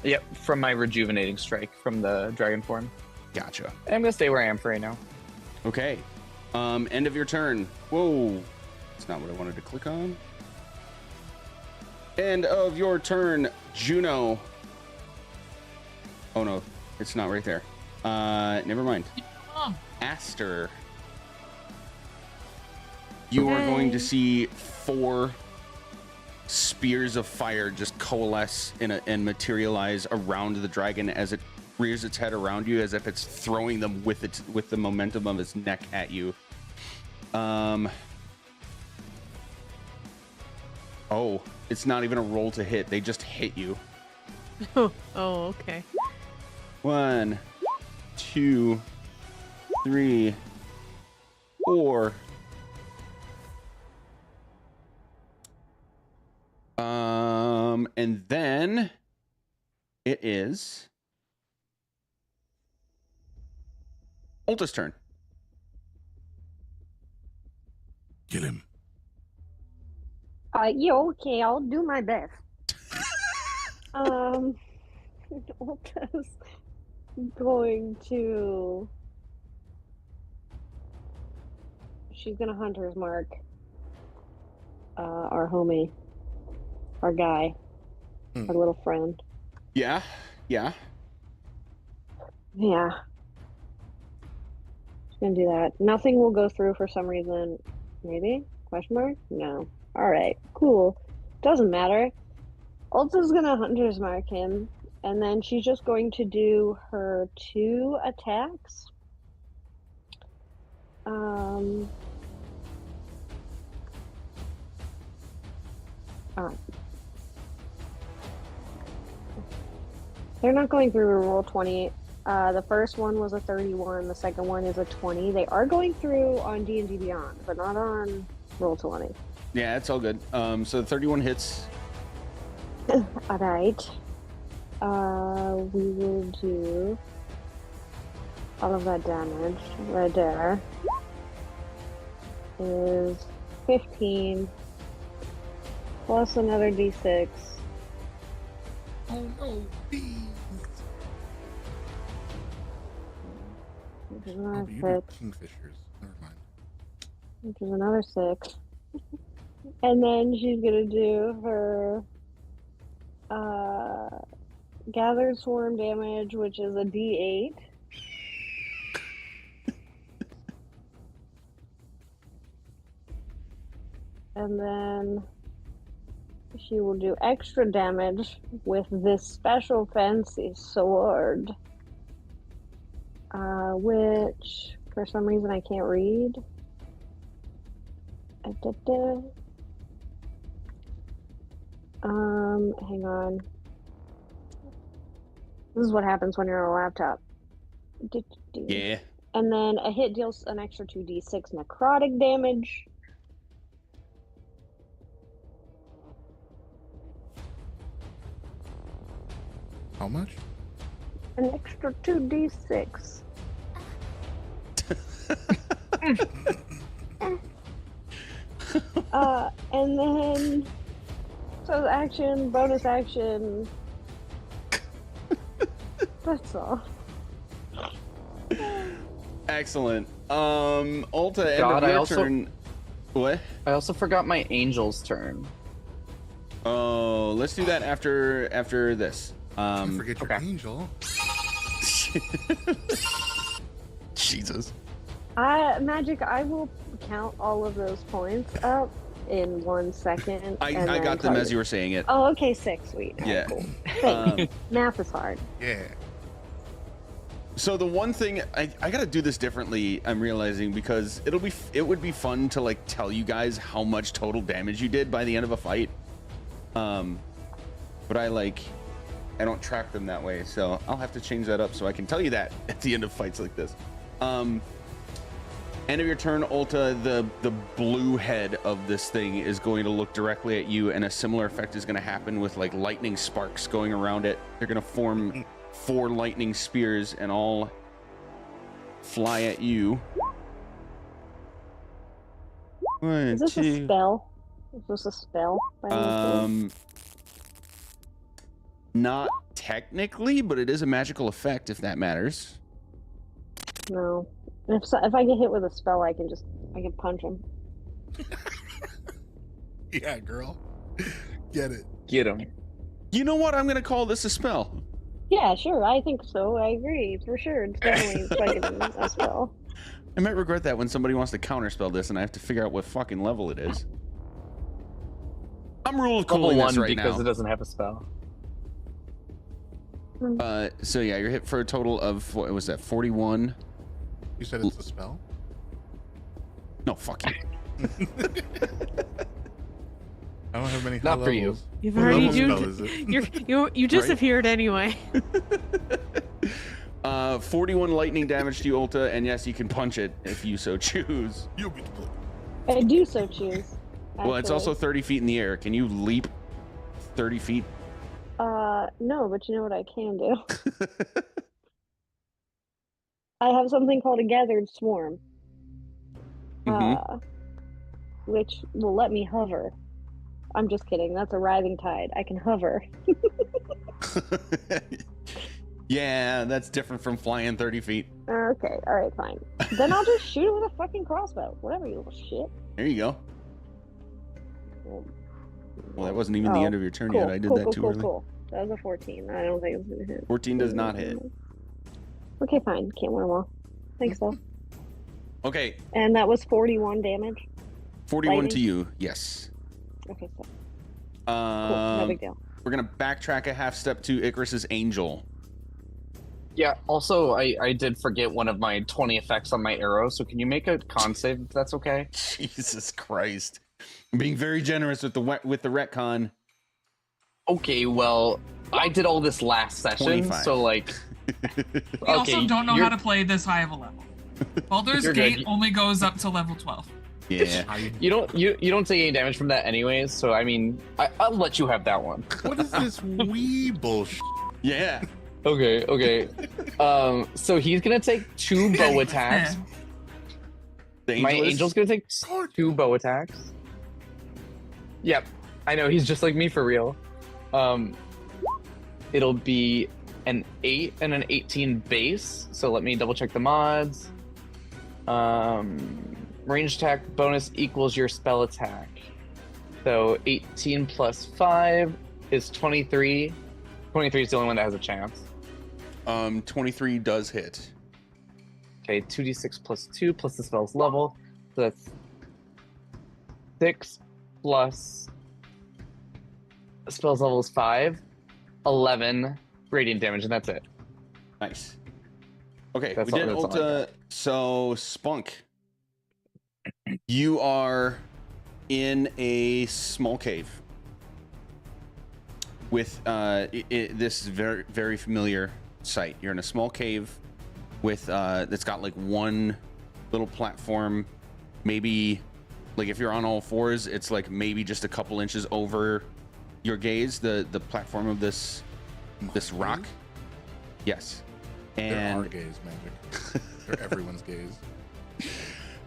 Yep, from my rejuvenating strike from the dragon form. Gotcha. And I'm gonna stay where I am for right now. Okay. End of your turn. Whoa. That's not what I wanted to click on. End of your turn, Juno. Oh no, it's not right there. Never mind. Oh, Aster. You are going to Yay. see 4 spears of fire just coalesce and materialize around the dragon as it rears its head around you, as if it's throwing them with the momentum of its neck at you. Oh, it's not even a roll to hit. They just hit you. Oh, okay. 1, 2, 3, 4. And then it is Ulta's turn. Kill him. Yeah, okay, I'll do my best. Ulta's going to. She's gonna Hunter's Mark. Our homie, our guy, our little friend. Yeah. Yeah. She's gonna do that. Nothing will go through for some reason. Maybe? Question mark? No. Alright, cool. Doesn't matter. Ulta's gonna Hunter's Mark him, and then she's just going to do her 2 attacks. They're not going through roll 20. The first one was a 31. The second one is a 20. They are going through on D&D Beyond, but not on roll 20. Yeah, it's all good. So 31 hits. All right. We will do all of that damage right there. Is 15 plus another d6. Oh no, bees. Which is Oh, another but you do 6. kingfishers. Never mind. Which is another 6. And then she's gonna do her gathered swarm damage, which is a d8. And then she will do extra damage with this special fancy sword. Which, for some reason, I can't read. Hang on. This is what happens when you're on a laptop. Yeah. And then a hit deals an extra 2d6 necrotic damage. How much? An extra 2d6. And then so action, bonus action. That's all. Excellent. Ulta, end God, of your I also- turn. What? I also forgot my angel's turn. Oh, let's do that after this. Don't forget your okay. angel. Jesus. Magic, I will count all of those points up in 1 second. I and then got them tell as you were saying it. Oh, okay, 6. Sweet. All right, Yeah. cool. Thanks. Um, Math is hard. Yeah. So the one thing I gotta do this differently, I'm realizing, because it would be fun to like tell you guys how much total damage you did by the end of a fight. But I don't track them that way, so I'll have to change that up so I can tell you that at the end of fights like this. End of your turn, Ulta, the blue head of this thing is going to look directly at you, and a similar effect is going to happen with like lightning sparks going around it. They're going to form 4 lightning spears and all fly at you. Is this a spell? Is this a spell? By any chance? Not technically, but it is a magical effect if that matters. No. If I get hit with a spell, I can punch him. Yeah, girl. Get it. Get him. You know what? I'm going to call this a spell. Yeah, sure. I think so. I agree for sure. It's definitely fucking a spell. I might regret that when somebody wants to counterspell this and I have to figure out what fucking level it is. I'm rule of Level cooling 1 this right because now. it doesn't have a spell. So yeah, you're hit for a total of, what was that, 41? You said it's a spell? No, fuck you. I don't have many high Not for you. levels. You've What already level do. spell is it? You disappeared anyway. 41 lightning damage to you, Ulta, and yes, you can punch it if you so choose. You'll be the blue. I do so choose. Well, it's also 30 feet in the air. Can you leap 30 feet? No, but you know what I can do? I have something called a gathered swarm. Which will let me hover. I'm just kidding. That's a writhing tide. I can hover. Yeah, that's different from flying 30 feet. Okay, alright, fine. Then I'll just shoot it with a fucking crossbow. Whatever, you little shit. There you go. Well, that wasn't even the Oh, end of your turn cool, yet. I did cool, that cool, too cool, early. cool. That was a 14. I don't think it's gonna hit. 14 does not hit. Okay, fine. Can't win them all. Thanks, though. Okay, And that was 41 damage. 41 to Lightning? you. Yes. Okay, so cool. No big deal. We're gonna backtrack a half step to Icarus's angel. Yeah, also, I did forget one of my 20 effects on my arrow, so can you make a con save if that's okay? Jesus Christ! I'm being very generous with the retcon. Okay, well, I did all this last session, 25. so like... We also don't know how to play this high of a level. Baldur's You're Gate good. only goes up to level 12. Yeah. You don't take any damage from that anyways, so I mean, I'll let you have that one. What is this wee bullshit? Yeah. Okay. So he's gonna take 2 bow attacks. The My angel is- angel's gonna take 2 bow attacks. Yep, I know, he's just like me for real. It'll be an 8 and an 18 base, so let me double check the mods. Range attack bonus equals your spell attack. So 18 plus 5 is 23. 23 is the only one that has a chance. 23 does hit. Okay, 2d6 plus 2 plus the spell's level. So that's 6 plus the spell's level is 5. 11 radiant damage, and that's it. Nice. Okay, That's we did all- that's all I Ulta. So Spunk, you are in a small cave with this very very familiar sight. You're in a small cave with that's got like one little platform, maybe like if you're on all fours, it's like maybe just a couple inches over your gaze. The platform of this rock. Yes. They're And our gaze, Magic. They're everyone's gaze.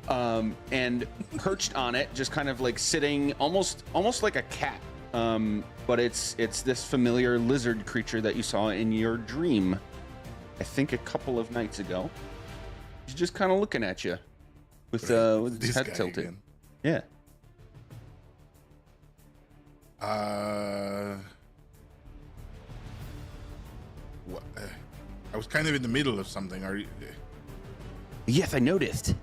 And perched on it, just kind of like sitting almost like a cat. But it's this familiar lizard creature that you saw in your dream, I think a couple of nights ago. He's just kind of looking at you with his This head guy tilted. again. Yeah. What? I was kind of in the middle of something. Are you? Yes, I noticed.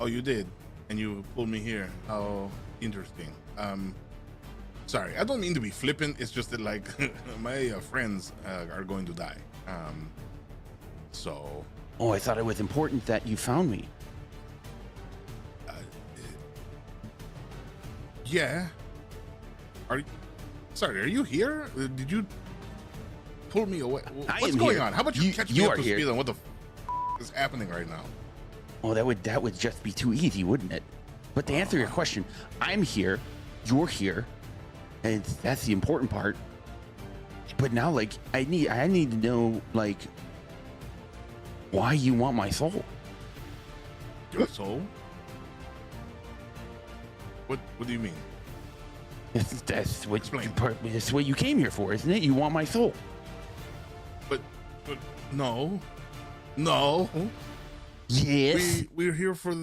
Oh, you did, and you pulled me here. How interesting. Sorry, I don't mean to be flippant. It's just that like my friends are going to die. So. Oh, I thought it was important that you found me. Yeah. Sorry, are you here? Did you pull me away? I What's am going here. on? How about you catch me you up are to here. speed on what the is happening right now? Oh, that would just be too easy, wouldn't it? But to answer your question, I'm here, you're here, and that's the important part. But now, like, I need to know, like, why you want my soul. Your soul? What do you mean? That's what Explain. that's what you came here for, isn't it? You want my soul. But no. Yes. We're here for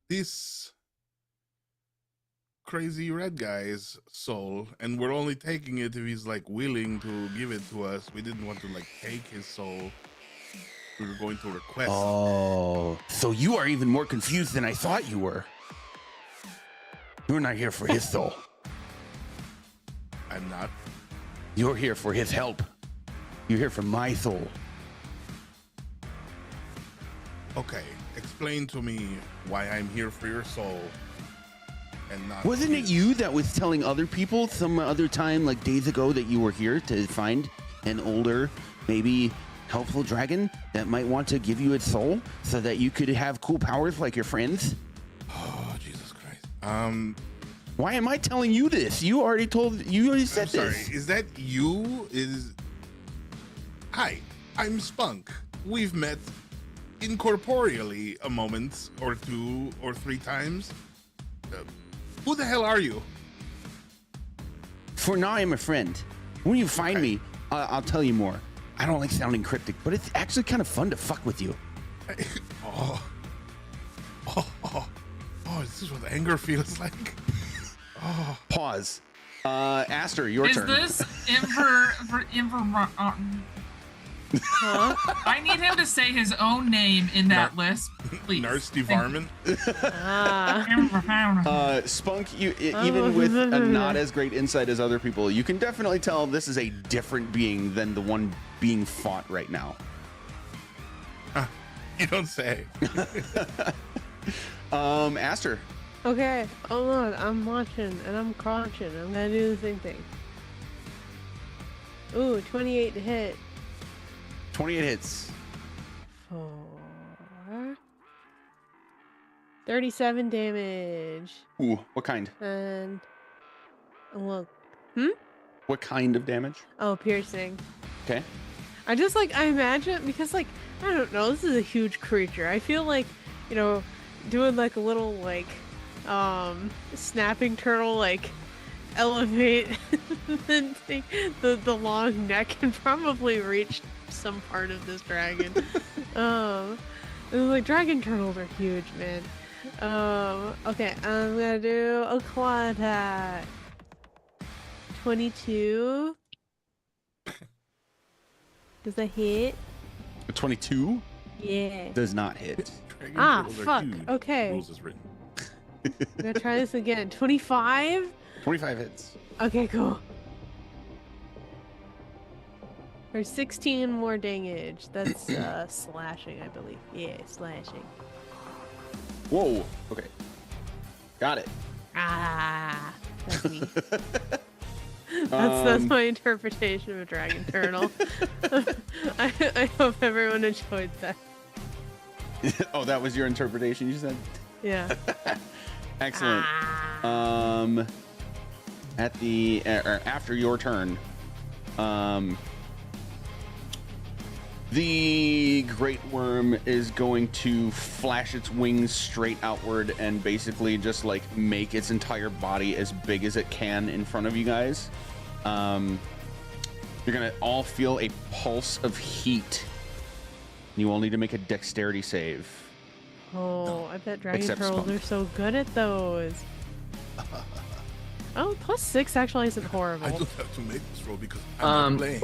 this crazy red guy's soul, and we're only taking it if he's like willing to give it to us. We didn't want to like take his soul. We were going to request. Oh, so you are even more confused than I thought you were. You're not here for his soul. I'm not. You're here for his help. You're here for my soul. Okay, explain to me why I'm here for your soul and not. Wasn't it his. you that was telling other people some other time, like days ago, that you were here to find an older, maybe helpful dragon that might want to give you its soul so that you could have cool powers like your friends? Oh, Jesus Christ. Why am I telling you this? You already said I'm sorry. this. Is that you? Hi, I'm Spunk. We've met incorporeally a moment or two or three times. Who the hell are you? For now, I'm a friend. When you find me, I'll tell you more. I don't like sounding cryptic, but it's actually kind of fun to fuck with you. This is what anger feels like. Pause. Aster, your Is turn. this Imvaernarhro? Huh? I need him to say his own name in that list, please. Nasty Thank varmint. Ah. Imvaernarhro. Spunk, even with a not as great insight as other people, you can definitely tell this is a different being than the one being fought right now. You don't say. Aster. Okay, hold on. I'm watching and I'm crouching. I'm gonna do the same thing. Ooh, 28 to hit. 28 hits. 4. 37 damage. Ooh, what kind? And look. What kind of damage? Oh, piercing. Okay. I imagine because I don't know, this is a huge creature. I feel like, doing like a little snapping turtle elevate and take the long neck and probably reach some part of this dragon. Dragon turtles are huge, man. Okay, I'm gonna do a claw attack. 22. Does that hit? 22 Yeah. does not hit. Dragon Ah, turtles are fuck. huge. Okay. Rules is written. I'm gonna try this again. 25? 25 hits. Okay, cool. For 16 more damage. That's slashing, I believe. Yeah, slashing. Whoa. Okay. Got it. Ah, that's me. That's my interpretation of a dragon turtle. I hope everyone enjoyed that. Oh, that was your interpretation, you said? Yeah. Excellent. At the after your turn, The great worm is going to flash its wings straight outward and basically just like make its entire body as big as it can in front of you guys. You're gonna all feel a pulse of heat. You all need to make a dexterity save. Oh, I bet dragon Except turtles Spunk. are so good at those. Oh, +6 actually isn't I horrible. don't have to make this roll because I'm not playing.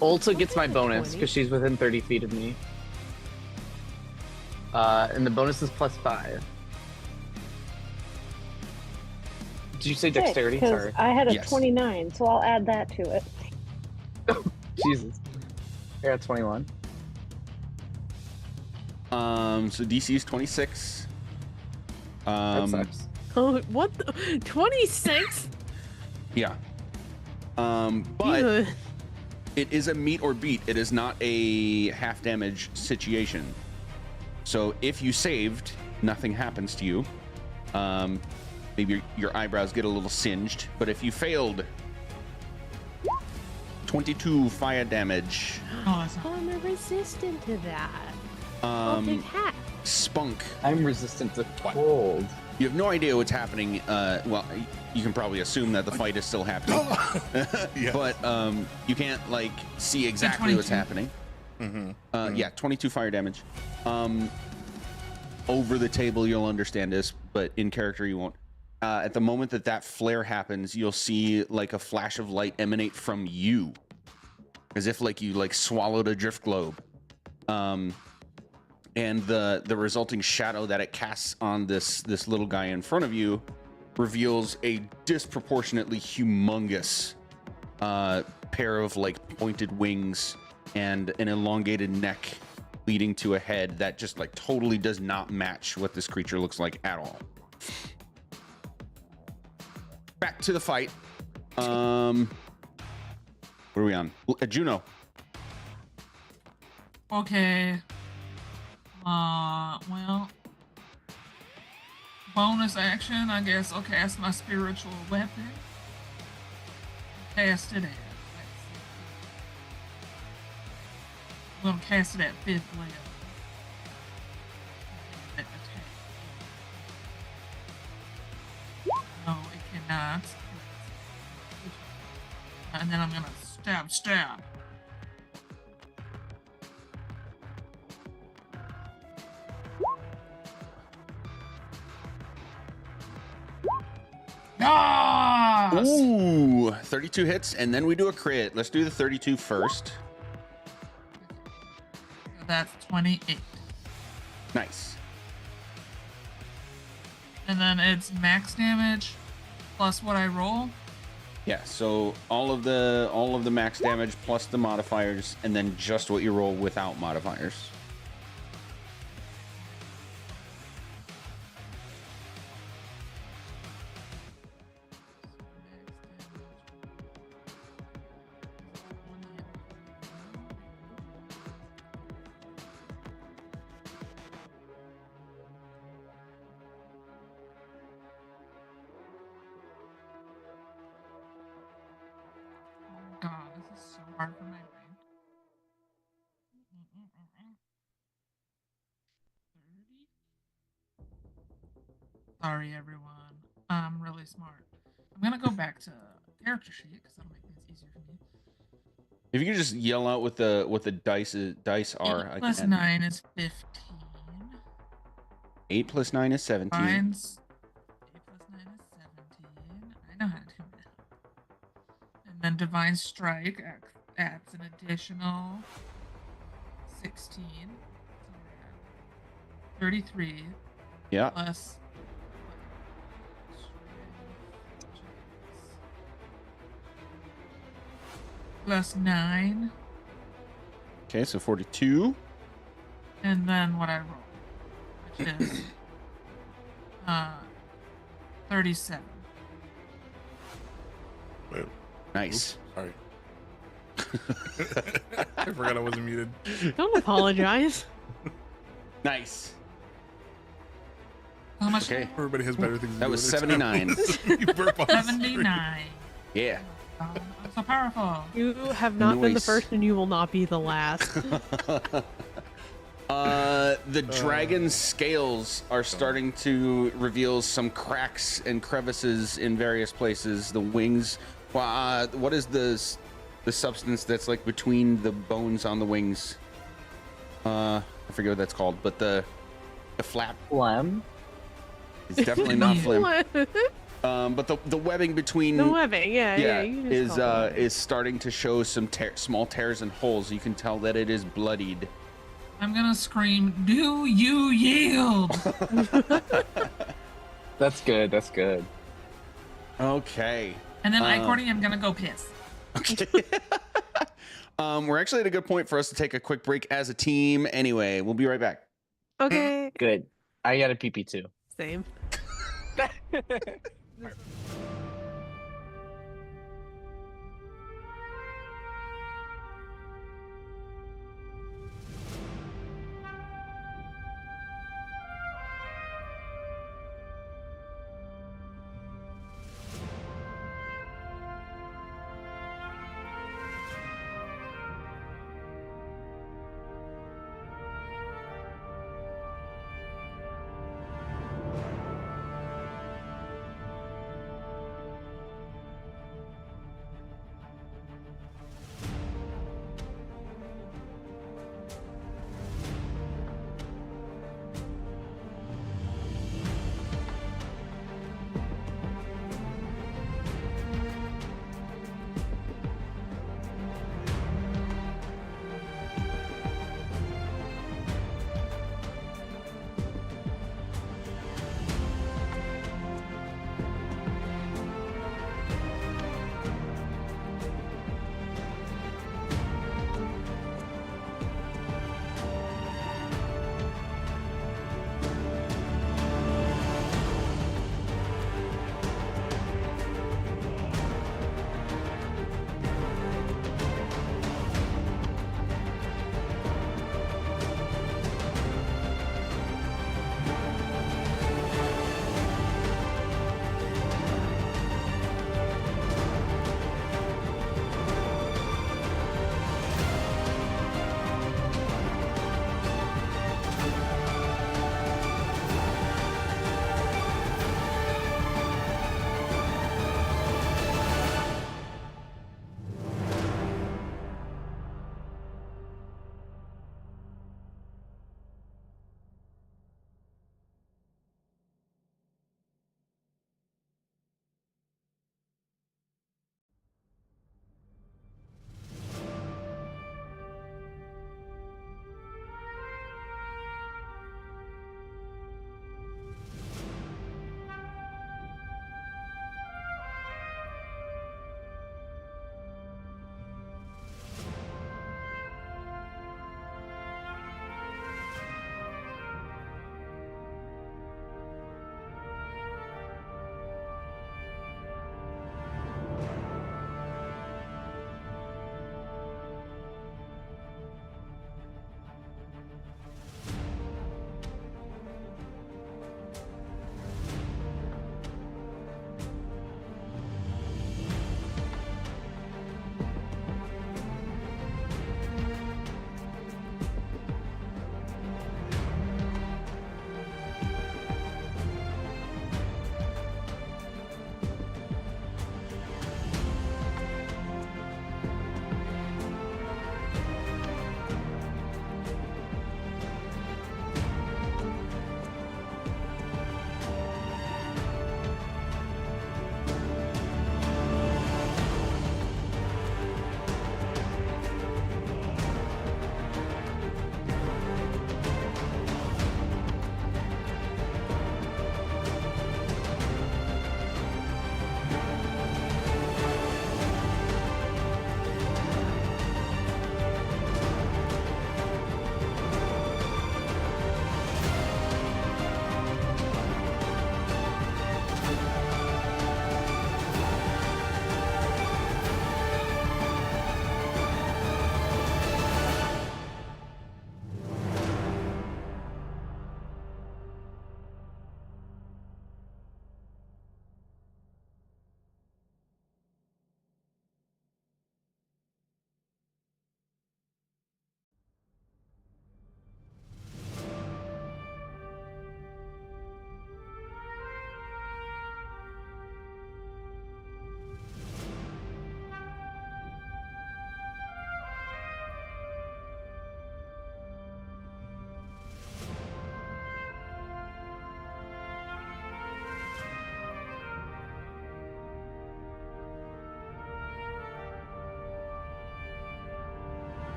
Ulta gets my Ulta bonus 20. because she's within 30 feet of me. And the bonus is +5. Did you say dexterity? Because Sorry. I had a Yes. 29, so I'll add that to it. Jesus. I got 21. So DC is 26. That sucks. Oh, what? 26? Yeah. But Ew. it is a meet or beat. It is not a half damage situation. So if you saved, nothing happens to you. Maybe your eyebrows get a little singed. But if you failed, 22 fire damage. Oh, that's Oh, not. I'm resistant to that. I'll take half. Spunk, I'm resistant to cold. you have no idea what's happening. Well, you can probably assume that the fight is still happening. Yes. But you can't like see exactly what's 22. happening. Yeah, 22 fire damage. Over the table, you'll understand this, but in character, you won't. At the moment that flare happens, you'll see like a flash of light emanate from you, as if like you like swallowed a drift globe. And the resulting shadow that it casts on this little guy in front of you reveals a disproportionately humongous pair of like pointed wings and an elongated neck leading to a head that just like totally does not match what this creature looks like at all. Back to the fight. What are we on? Juno. Okay. Well. Bonus action, I guess. I'll cast my spiritual weapon. Cast it at. Let's see. I'm gonna cast it at 5th level. That attack. No, it cannot. And then I'm gonna stab. Yes! Ooh, 32 hits, and then we do a crit. Let's do the 32 first. That's 28. Nice. And then it's max damage plus what I roll. Yeah, so all of the max damage plus the modifiers, and then just what you roll without modifiers. God, this is so hard for my brain. 30? Sorry, everyone. I'm really smart. I'm gonna go back to character sheet because that'll make things easier for me. If you could just yell out what the dice are, 8 I plus can. 9 is 15. 8 plus 9 is 17. Mine's 8 plus 9 is 17. I know how to do math. And then Divine Strike adds an additional 16. So we're at 33 Yeah. plus. Plus 9. Okay, so 42. And then what I roll, which is 37. Wait, Nice. sorry. I forgot I wasn't muted. Don't apologize. Nice. How much? Okay. Everybody has better things to That do was with their time. 79. You burp on the screen. 79. Yeah. I'm so powerful. You have not been the Nice. first, and you will not be the last. The dragon's scales are starting to reveal some cracks and crevices in various places. The wings. What is the substance that's like between the bones on the wings? I forget what that's called, but the flap. Phlegm? It's definitely not phlegm. The But the webbing between webbing, yeah. You can just call it webbing. is starting to show some small tears and holes. You can tell that it is bloodied. I'm gonna scream, "Do you yield?" That's good. That's good. Okay. And then Icorny, I'm gonna go piss. We're actually at a good point for us to take a quick break as a team. Anyway, we'll be right back. Okay. Good. I got a PP too. Same.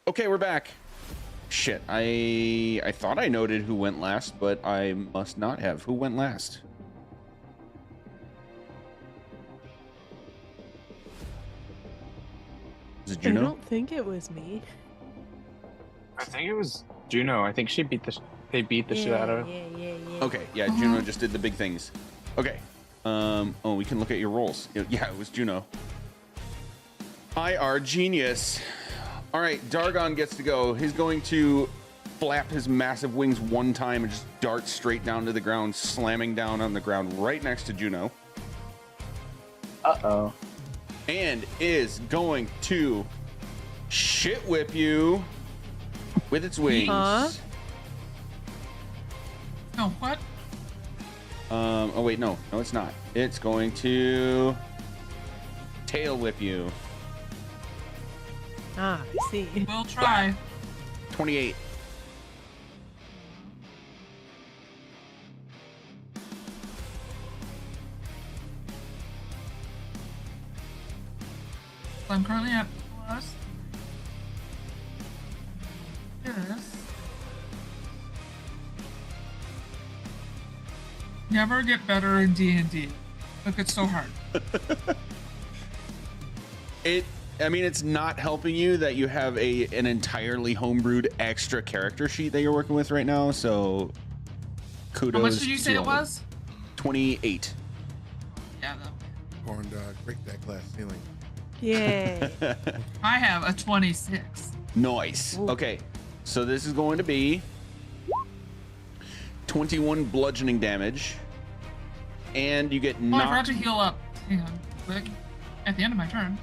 Okay, we're back. Shit, I thought I noted who went last, but I must not have. Who went last? Is it I Juno? don't think it was me. I think it was Juno. I think they beat the shit out of her. Yeah. Okay, yeah, Juno just did the big things. Okay. Oh, we can look at your rolls. Yeah, it was Juno. IR genius. All right, Dargon gets to go. He's going to flap his massive wings one time and just dart straight down to the ground, slamming down on the ground right next to Juno. Uh-oh. And is going to shit whip you with its wings. Huh? No, what? Oh wait, no, it's not. It's going to tail whip you. Ah, I see. We'll try. 28. So I'm currently at plus this. Never get better in D&D. Look, it's so hard. I mean, it's not helping you that you have an entirely homebrewed extra character sheet that you're working with right now. So, kudos. How much did you say to it all of was? 28. Yeah, though. Corn dog, break that glass ceiling. Yay. I have a 26. Nice. Ooh. Okay, so this is going to be 21 bludgeoning damage, and you get Oh, I forgot knocked. to heal up. Hang on, quick. At the end of my turn.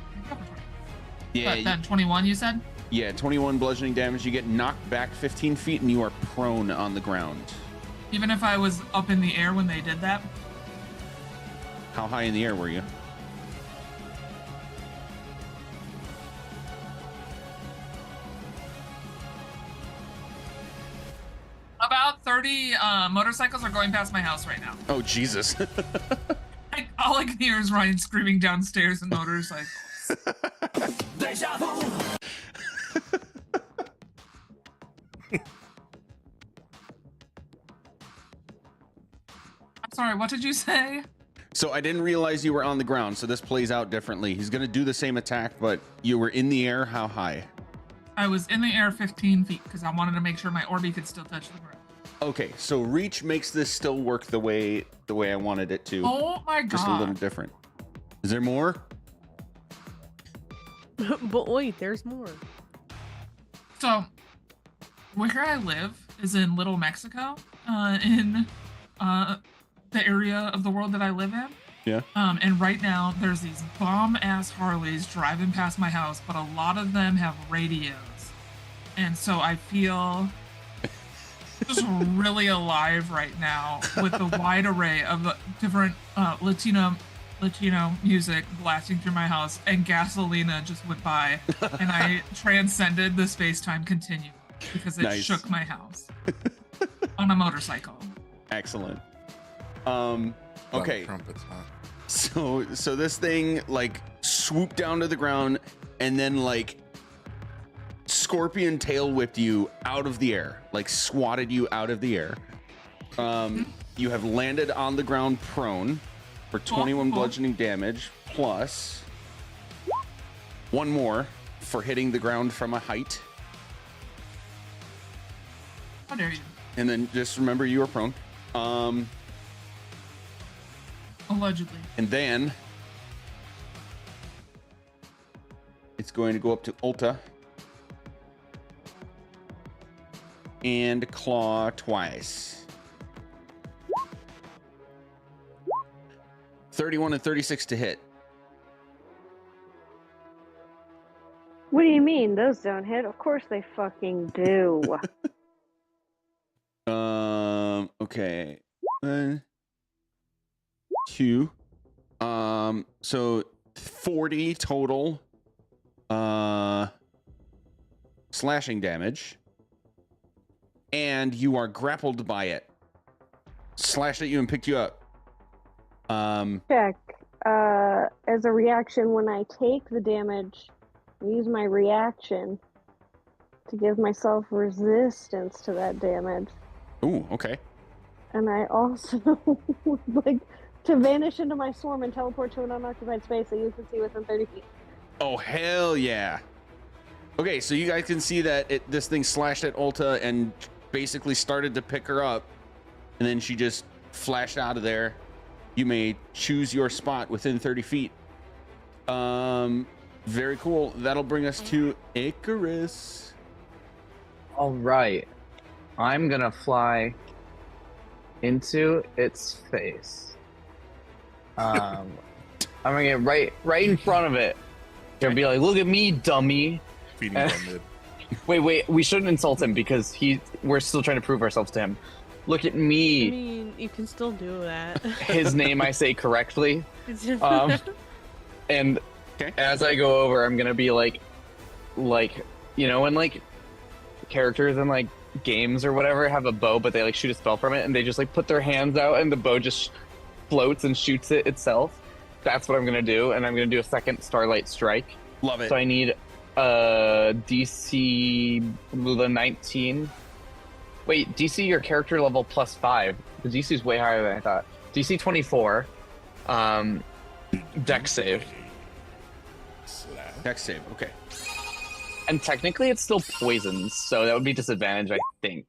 Yeah, But then 21, you said? yeah, 21 bludgeoning damage. You get knocked back 15 feet, and you are prone on the ground. Even if I was up in the air when they did that? How high in the air were you? About 30 motorcycles are going past my house right now. Oh Jesus! All I can hear is Ryan screaming downstairs in motorcycles. I'm sorry, what did you say? So I didn't realize you were on the ground, so this plays out differently. He's gonna do the same attack, but you were in the air. How high? I was in the air 15 feet because I wanted to make sure my Orby could still touch the ground. Okay, so reach makes this still work the way I wanted it to. Oh my god. Just a little different. Is there more? But wait, there's more. So, where I live is in Little Mexico, in the area of the world that I live in. Yeah. And right now, there's these bomb-ass Harleys driving past my house, but a lot of them have radios. And so I feel just really alive right now with the wide array of different Latino music blasting through my house, and Gasolina just went by, and I transcended the space-time continuum because it Nice. shook my house on a motorcycle. Excellent. A lot of Okay. trumpets, huh? So this thing like swooped down to the ground and then like scorpion tail whipped you out of the air, like swatted you out of the air. You have landed on the ground prone for 21 cool. bludgeoning damage plus one more for hitting the ground from a height. How dare you? And then just remember you are prone. Allegedly. And then it's going to go up to Ulta and claw twice. 31 and 36 to hit. What do you mean? Those don't hit? Of course they fucking do. Okay. 1, 2. So 40 total slashing damage. And you are grappled by it. Slashed at you and picked you up. Check. As a reaction, when I take the damage, use my reaction. to give myself resistance to that damage. Ooh, okay. And I also would like to vanish into my swarm and teleport to an unoccupied space that you can see within 30 feet. Oh, hell yeah. Okay, so you guys can see that this thing slashed at Ulta and basically started to pick her up, and then she just flashed out of there. You may choose your spot within 30 feet. Very cool. That'll bring us to Icarus. All right. I'm gonna fly into its face. I'm gonna get right in front of it. Gonna be like, look at me, dummy. Feeding from mid. Wait, we shouldn't insult him because we're still trying to prove ourselves to him. Look at I me. mean, you can still do that. His name I say correctly. And Okay. as I go over, I'm gonna be like, you know, when like characters in like games or whatever have a bow, but they like shoot a spell from it, and they just like put their hands out, and the bow just floats and shoots it itself. That's what I'm gonna do, and I'm gonna do a second Starlight Strike. Love it. So I need DC 19. Wait, DC your character level +5. The DC is way higher than I thought. DC 24. Dex save. Dex save. Okay. And technically it's still poisoned, so that would be disadvantage, I think.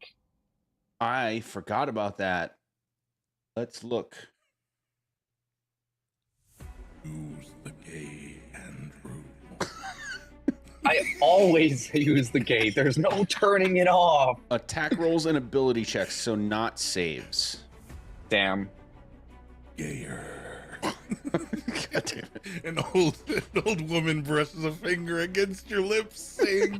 I forgot about that. Let's look. Use the gay Andrew. I always use the gate. There's no turning it off. Attack rolls and ability checks, so not saves. Damn. Gayer. God damn it. An old woman brushes a finger against your lips, saying,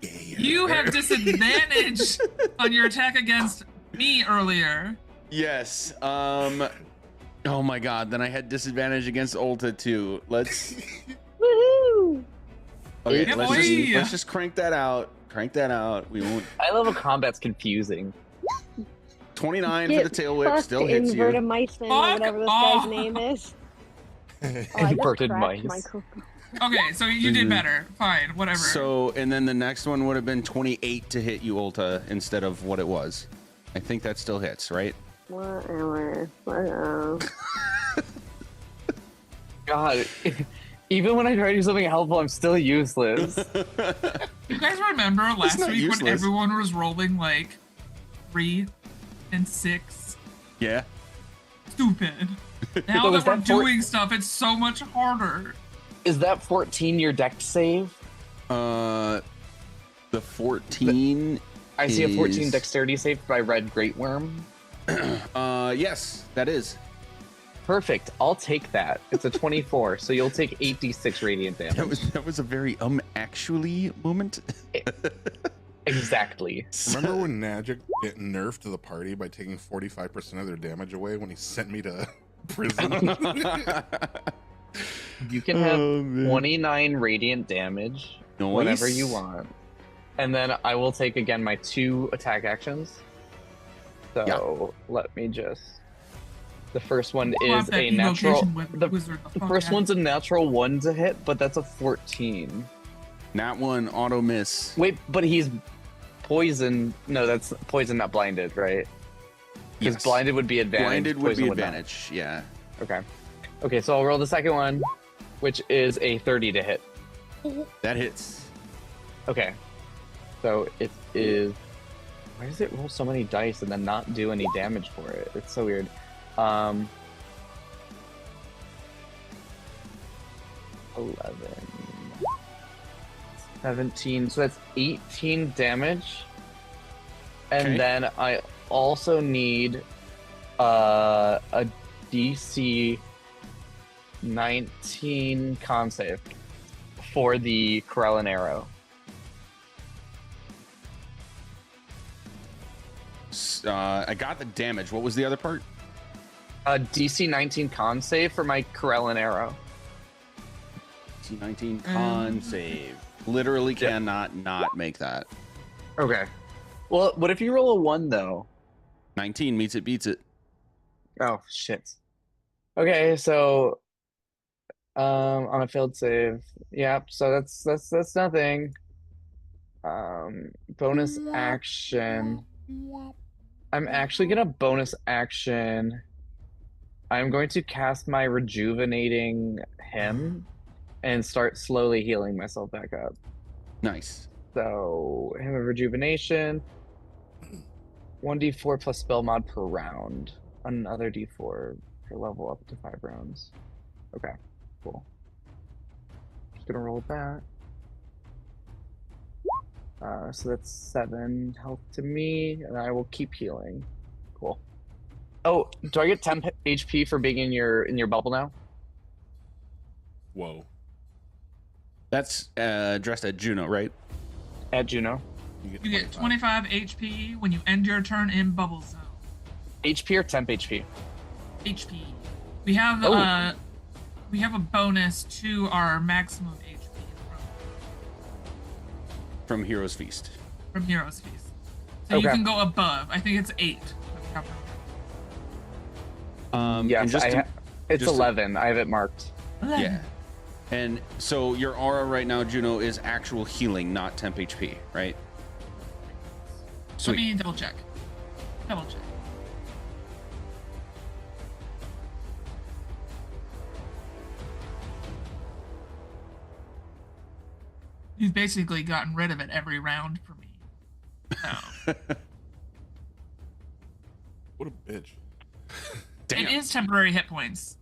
"Gayer." You have disadvantage on your attack against me earlier. Yes. Oh my god. Then I had disadvantage against Ulta too. Let's. Woohoo! Okay. Yeah, Let's just crank that out. Crank that out. We won't. I love how combat's confusing. 29 Get for the tail whip fucked, still hits you. Imvaernarhro or Fuck whatever this off. guy's name is. Oh, I just Inverted cracked mice. Okay, so you did better. Fine, whatever. So, and then the next one would have been 28 to hit you, Ulta, instead of what it was. I think that still hits, right? Whatever. God, even when I try to do something helpful, I'm still useless. You guys remember last not week useless. when everyone was rolling like 3 and 6? Yeah. Stupid. Now So that is we're that for- doing stuff, it's so much harder. Is that 14 your dex save? The 14. I see a 14 is- dexterity save by Red Great Worm. Yes, that is. Perfect. I'll take that. It's a 24, so you'll take 8d6 radiant damage. That was a very actually moment. Exactly. Remember when Magic get nerfed to the party by taking 45% of their damage away when he sent me to prison? You can have Oh, man. 29 radiant damage whenever you Nice. want. And then I will take again my 2 attack actions. So let me just. The first one Swap is that a natural. evocation with The wizard the fuck first out. one's a natural 1 to hit, but that's a 14. Not one auto miss. Wait, but he's poisoned. No, that's poison, not blinded, right? Because Yes. blinded would be advantage. Blinded would poison be not. advantage. Yeah. Okay. Okay, so I'll roll the second one, which is a 30 to hit. That hits. Okay. So it is. Why does it roll so many dice and then not do any damage for it? It's so weird. 11, 17. So that's 18 damage. And Okay. then I also need a DC 19 con save for the Imvaernarhro. I got the damage. What was the other part? A DC 19 con save for my Imvaernarhro. T19 con save. Literally Yeah. cannot not make that. Okay. Well, what if you roll a 1 though? 19 meets it, beats it. Oh shit. Okay, so on a failed save. Yep, so that's nothing. Bonus action. I'm actually gonna bonus action. I'm going to cast my rejuvenating hymn and start slowly healing myself back up. Nice. So, hymn of rejuvenation, 1d4 plus spell mod per round. Another d4 per level up to 5 rounds. Okay, cool. Just gonna roll that. So that's 7 health to me, and I will keep healing. Cool. Oh, do I get 10 HP for being in your bubble now? Whoa. That's addressed at Juno, right? At Juno. You get 25 HP when you end your turn in bubble zone. HP or temp HP? HP. We have a bonus to our maximum HP From Hero's Feast. from Hero's Feast. So you Okay. can go above. I think it's 8. And Yes, just to- it's just to- 11. I have it marked. Yeah. And so your aura right now, Juno, is actual healing, not temp HP, right? Let Sweet. me double check. Double check. He's basically gotten rid of it every round for me. So What a bitch. Damn. it is temporary hit points.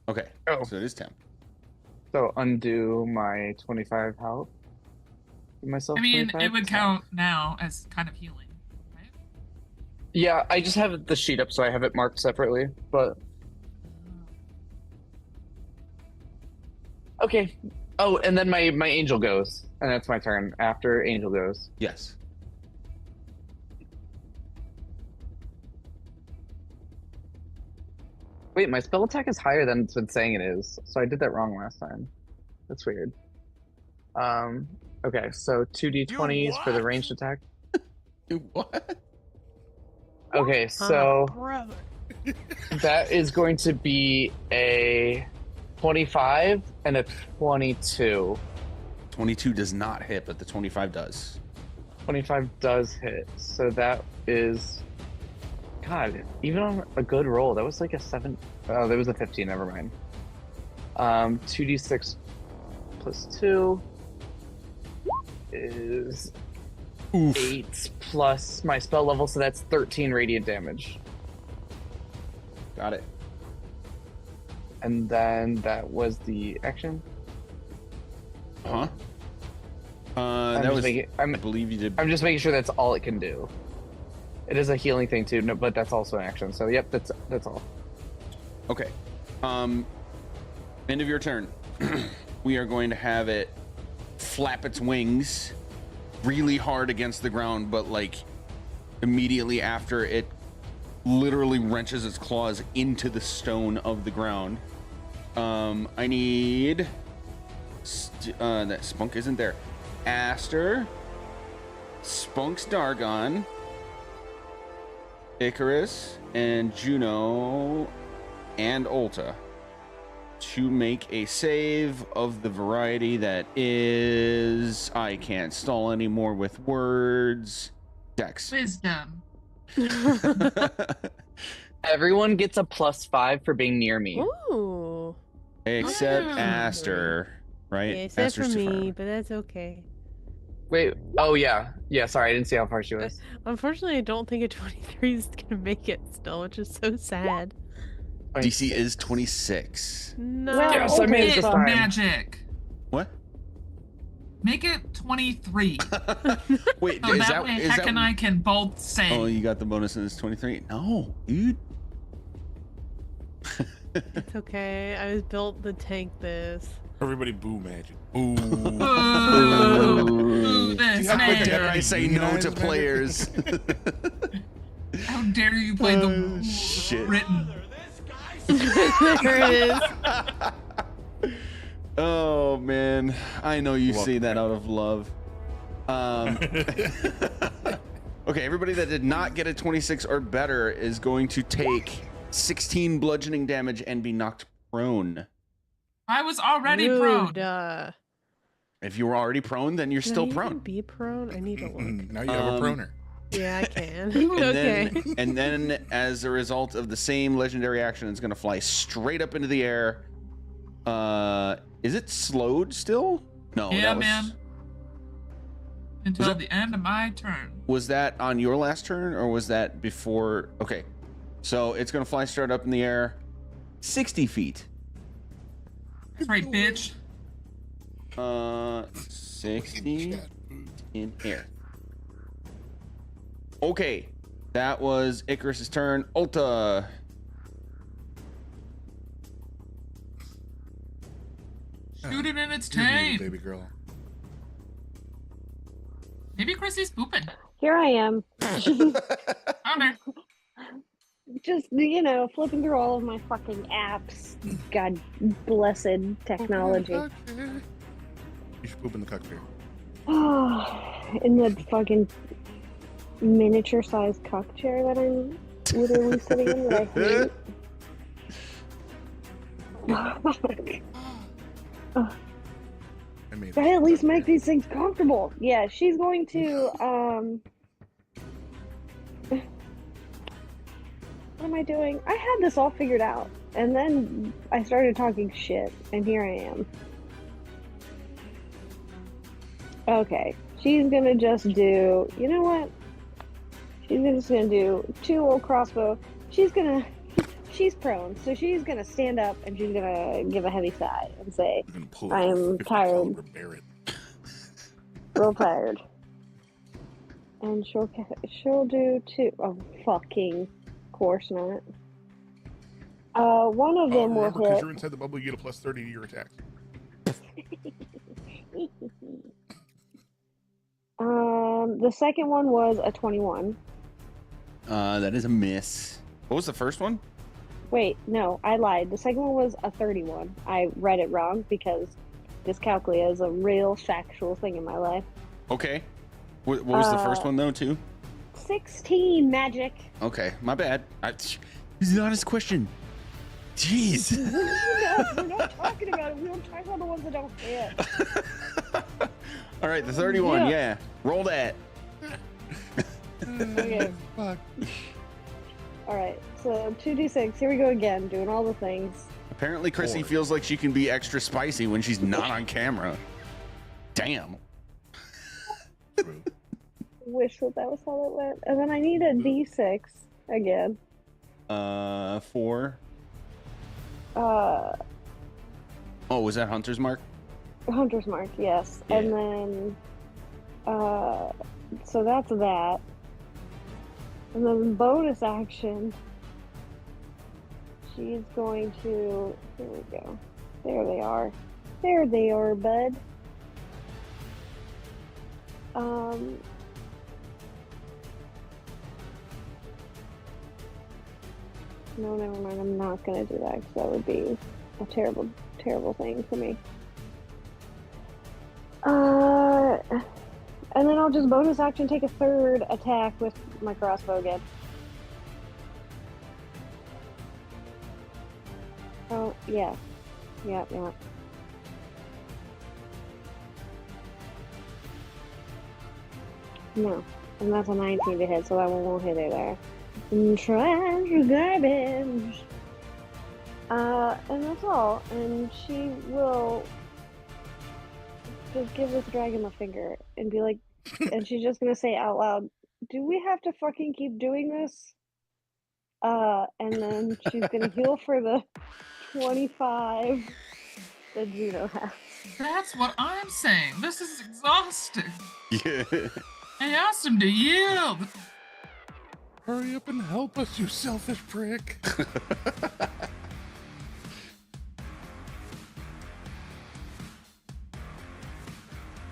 Okay. Oh. So it is temp. So undo my 25 health. Give myself I mean, 25? it would count now as kind of healing, right? Yeah, I just have the sheet up, so I have it marked separately. But okay. Oh, and then my angel goes, and that's my turn after angel goes. Yes. Wait, my spell attack is higher than it's been saying it is, so I did that wrong last time. That's weird. Okay, so 2d20s for the ranged attack. What? Okay, so brother. that is going to be a 25 and a 22. 22 does not hit, but the 25 does. 25 does hit, so that is... God, even on a good roll, that was like a 7... Oh, there was a 15, never mind. 2d6 plus 2 is Oof. 8 plus my spell level, so that's 13 radiant damage. Got it. And then that was the action. Huh? I'm That just was. making, I believe you did. I'm just making sure that's all it can do. It is a healing thing too, no, but that's also an action. So yep, that's all. Okay. End of your turn. We are going to have it flap its wings really hard against the ground, but like immediately after it literally wrenches its claws into the stone of the ground. I need that Spunk isn't there. Aster, Spunk's Dargon, Icarus, and Juno, and Ulta to make a save of the variety that is... I can't stall anymore with words. Dex. Wisdom. Everyone gets a +5 for being near me. Ooh. Except Ah. Aster, right? Yeah, except for Aster's too far. me, but that's okay. Wait, oh yeah. Yeah, sorry, I didn't see how far she was. Unfortunately, I don't think a 23 is gonna make it still, which is so sad. DC is 26. No. Well, Yes, I made it It's this time. magic. What? Make it 23. Wait, So is that that... way Is Heck that and I can both say. Oh, you got the bonus and it's 23? No, dude. It's okay. I was built to tank this. Everybody boo magic. Boo. Boo, boo this How man. Dare I say no to Unionize players? How dare you play the rules shit. written? There it is. Oh man, I know you Welcome say that out of love. Okay, everybody that did not get a 26 or better is going to take 16 bludgeoning damage and be knocked prone. I was already Rude, prone. If you were already prone, then you're Can still I even prone. be prone? I need to look. Now you have a proner. Yeah, I can. And Okay. then, as a result of the same legendary action, it's going to fly straight up into the air. Is it slowed still? No, Yeah, that was. man. Until that- the end of my turn. Was that on your last turn, or was that before? Okay, so it's going to fly straight up in the air, 60 feet. That's right, bitch. 60 in air. Okay, that was Icarus's turn. Ulta. Shoot it in its You're muted, taint. baby girl. Maybe Chrissy's pooping. Here I am. Found her. Just, flipping through all of my fucking apps. God blessed technology. You should poop in the cuck chair. In the fucking miniature-sized cuck chair that I'm literally sitting in that I hate. I made Gotta at least make these things comfortable. Yeah, she's going to, what am I doing? I had this all figured out, and then I started talking shit, and here I am. Okay, she's gonna just do, you know what? She's just gonna do 2 old crossbow. She's prone, so she's gonna stand up and she's gonna give a heavy sigh and say, I am tired. Real tired. And she'll do 2. Oh, fucking course not. One of them will because hit. you're inside the bubble, you get a +30 to your attack. The second one was a 21. That is a miss. What was the first one? Wait, no, I lied. The second one was a 31. I read it wrong because dyscalculia is a real factual thing in my life. Okay. What was the first one though, too? 16 magic. Okay, my bad. This is an honest question. Jeez. No, we're not talking about it. We don't talk about the ones that don't hit. All right, the 31. Yeah. Roll that. Okay. Fuck. All right, so 2d6. Here we go again, doing all the things. Apparently, Chrissy 4. feels like she can be extra spicy when she's not on camera. Damn. True. Wish that was how it went. And then I need a d6 again. 4. Uh, Oh, was that Hunter's Mark? Hunter's Mark, yes. Yeah. And then, so that's that. And then bonus action, she's going to, here we go. There they are. There they are, bud. No, never mind. I'm not going to do that because that would be a terrible, terrible thing for me. And then I'll just bonus action take a 3rd attack with my crossbow again. Oh, yeah. Yeah. No. And that's a 19 to hit, so that one won't hit her there. Trash garbage. And that's all. And she will just give this dragon the finger and be like, and she's just gonna say out loud, do we have to fucking keep doing this? And then she's gonna heal for the 25 that Juno has. That's what I'm saying. This is exhausting. Yeah. I asked him to yield. Hurry up and help us, you selfish prick.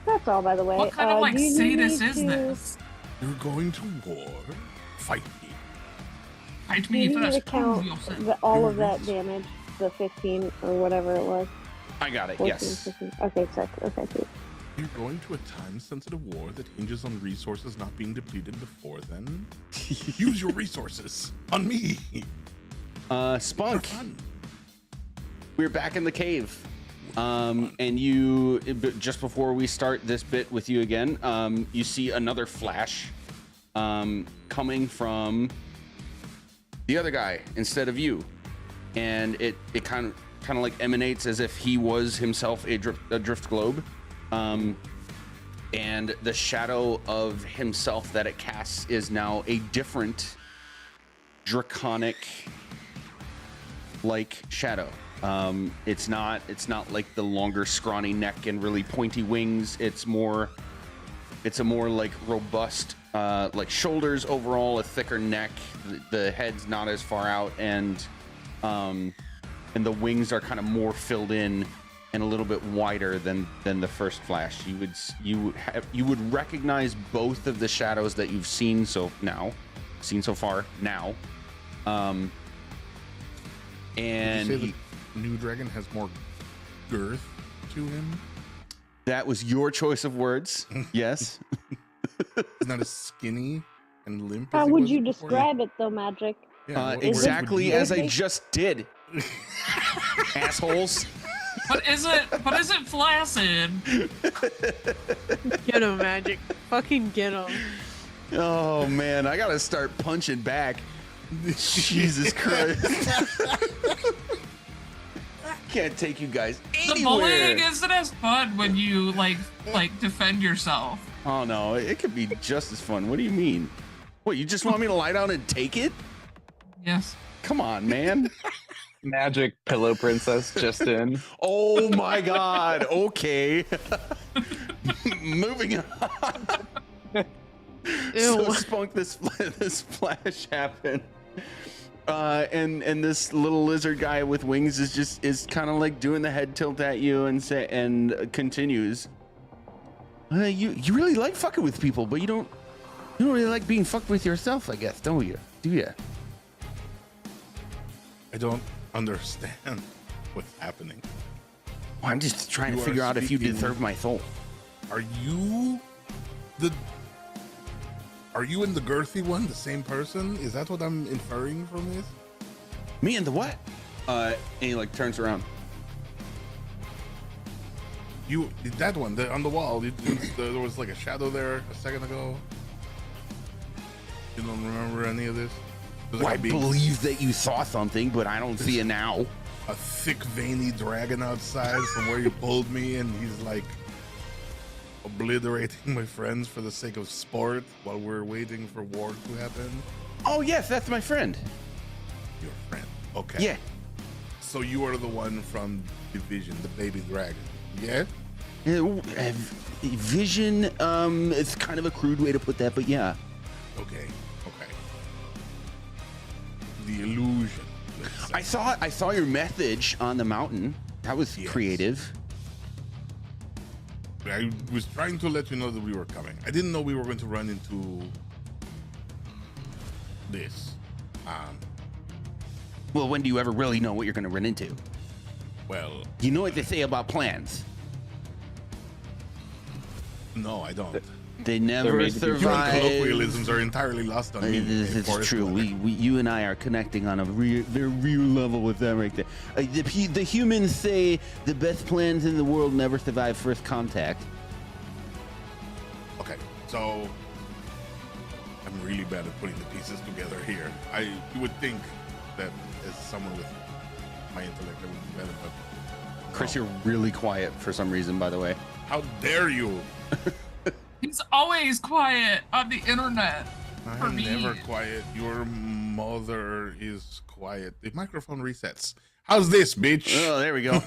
That's all, by the way. What kind of like do you need sadist is to- this? You're going to war. Fight me. Fight Do me you need to first. Prove count yourself. all of that damage, the 15 or whatever it was? I got it. 14, Yes. 15. Okay, sick. Okay, sweet. You're going to a time-sensitive war that hinges on resources not being depleted before then. Use your resources on me. Spunk. Fun. We're back in the cave. And you, just before we start this bit with you again, you see another flash coming from the other guy instead of you, and it kind of like emanates as if he was himself a drift globe, and the shadow of himself that it casts is now a different draconic like shadow. It's not like the longer scrawny neck and really pointy wings. It's a more like robust like shoulders overall, a thicker neck. The head's not as far out, and the wings are kind of more filled in and a little bit wider than the first flash. You would recognize both of the shadows that you've seen so far now. And Did you say the new dragon has more girth to him? That was your choice of words. Yes. He's not as skinny and limp. How as he would was you before? describe it though, Magic? Yeah, what Exactly words would as I Okay. just did. Assholes. But is it flaccid? Get him, Magic. Fucking get him. Oh man, I gotta start punching back. Jesus Christ. Can't take you guys The anywhere. bullying isn't as fun when you like defend yourself. Oh no, it could be just as fun. What do you mean? What, you just want me to lie down and take it? Yes. Come on, man. Magic pillow princess just in. Oh my god. Okay. Moving on. So Ew. Spunk, this flash happened. And this little lizard guy with wings is kind of like doing the head tilt at you and continues. You really like fucking with people, but you don't really like being fucked with yourself, I guess, don't you? Do you? I don't understand what's happening. Well, I'm just trying to You are figure out if you speaking- deserve my soul. Are you in the girthy one the same person? Is that what I'm inferring from this? Me and the what? And he like turns around. You that one on the wall. There was like a shadow there a second ago. You don't remember any of this? There's Well, I like a big, believe that you saw something, but I don't see it now. a thick veiny dragon outside from where you pulled me, and he's like obliterating my friends for the sake of sport while we're waiting for war to happen. Oh yes, that's my friend. Your friend. Okay. Yeah. So you are the one from Division, the baby dragon. Yeah? Vision, it's kind of a crude way to put that, but yeah. Okay. The illusion. let's say. I saw your message on the mountain. That was Yes. creative. I was trying to let you know that we were coming. I didn't know we were going to run into this. Well, when do you ever really know what you're going to run into? Well, You know what they say about plans. no, I don't. They never made to be Human survive. colloquialisms are entirely lost on me. It's Forrest true. Whitaker. You and I are connecting on a very real level with them right there. The humans say the best plans in the world never survive first contact. Okay, so I'm really bad at putting the pieces together here. You would think that as someone with my intellect, I would be better, but Chris, no. you're really quiet for some reason, by the way. How dare you? He's always quiet on the internet. For I'm me. never quiet. Your mother is quiet. The microphone resets. How's this, bitch? Oh, there we go.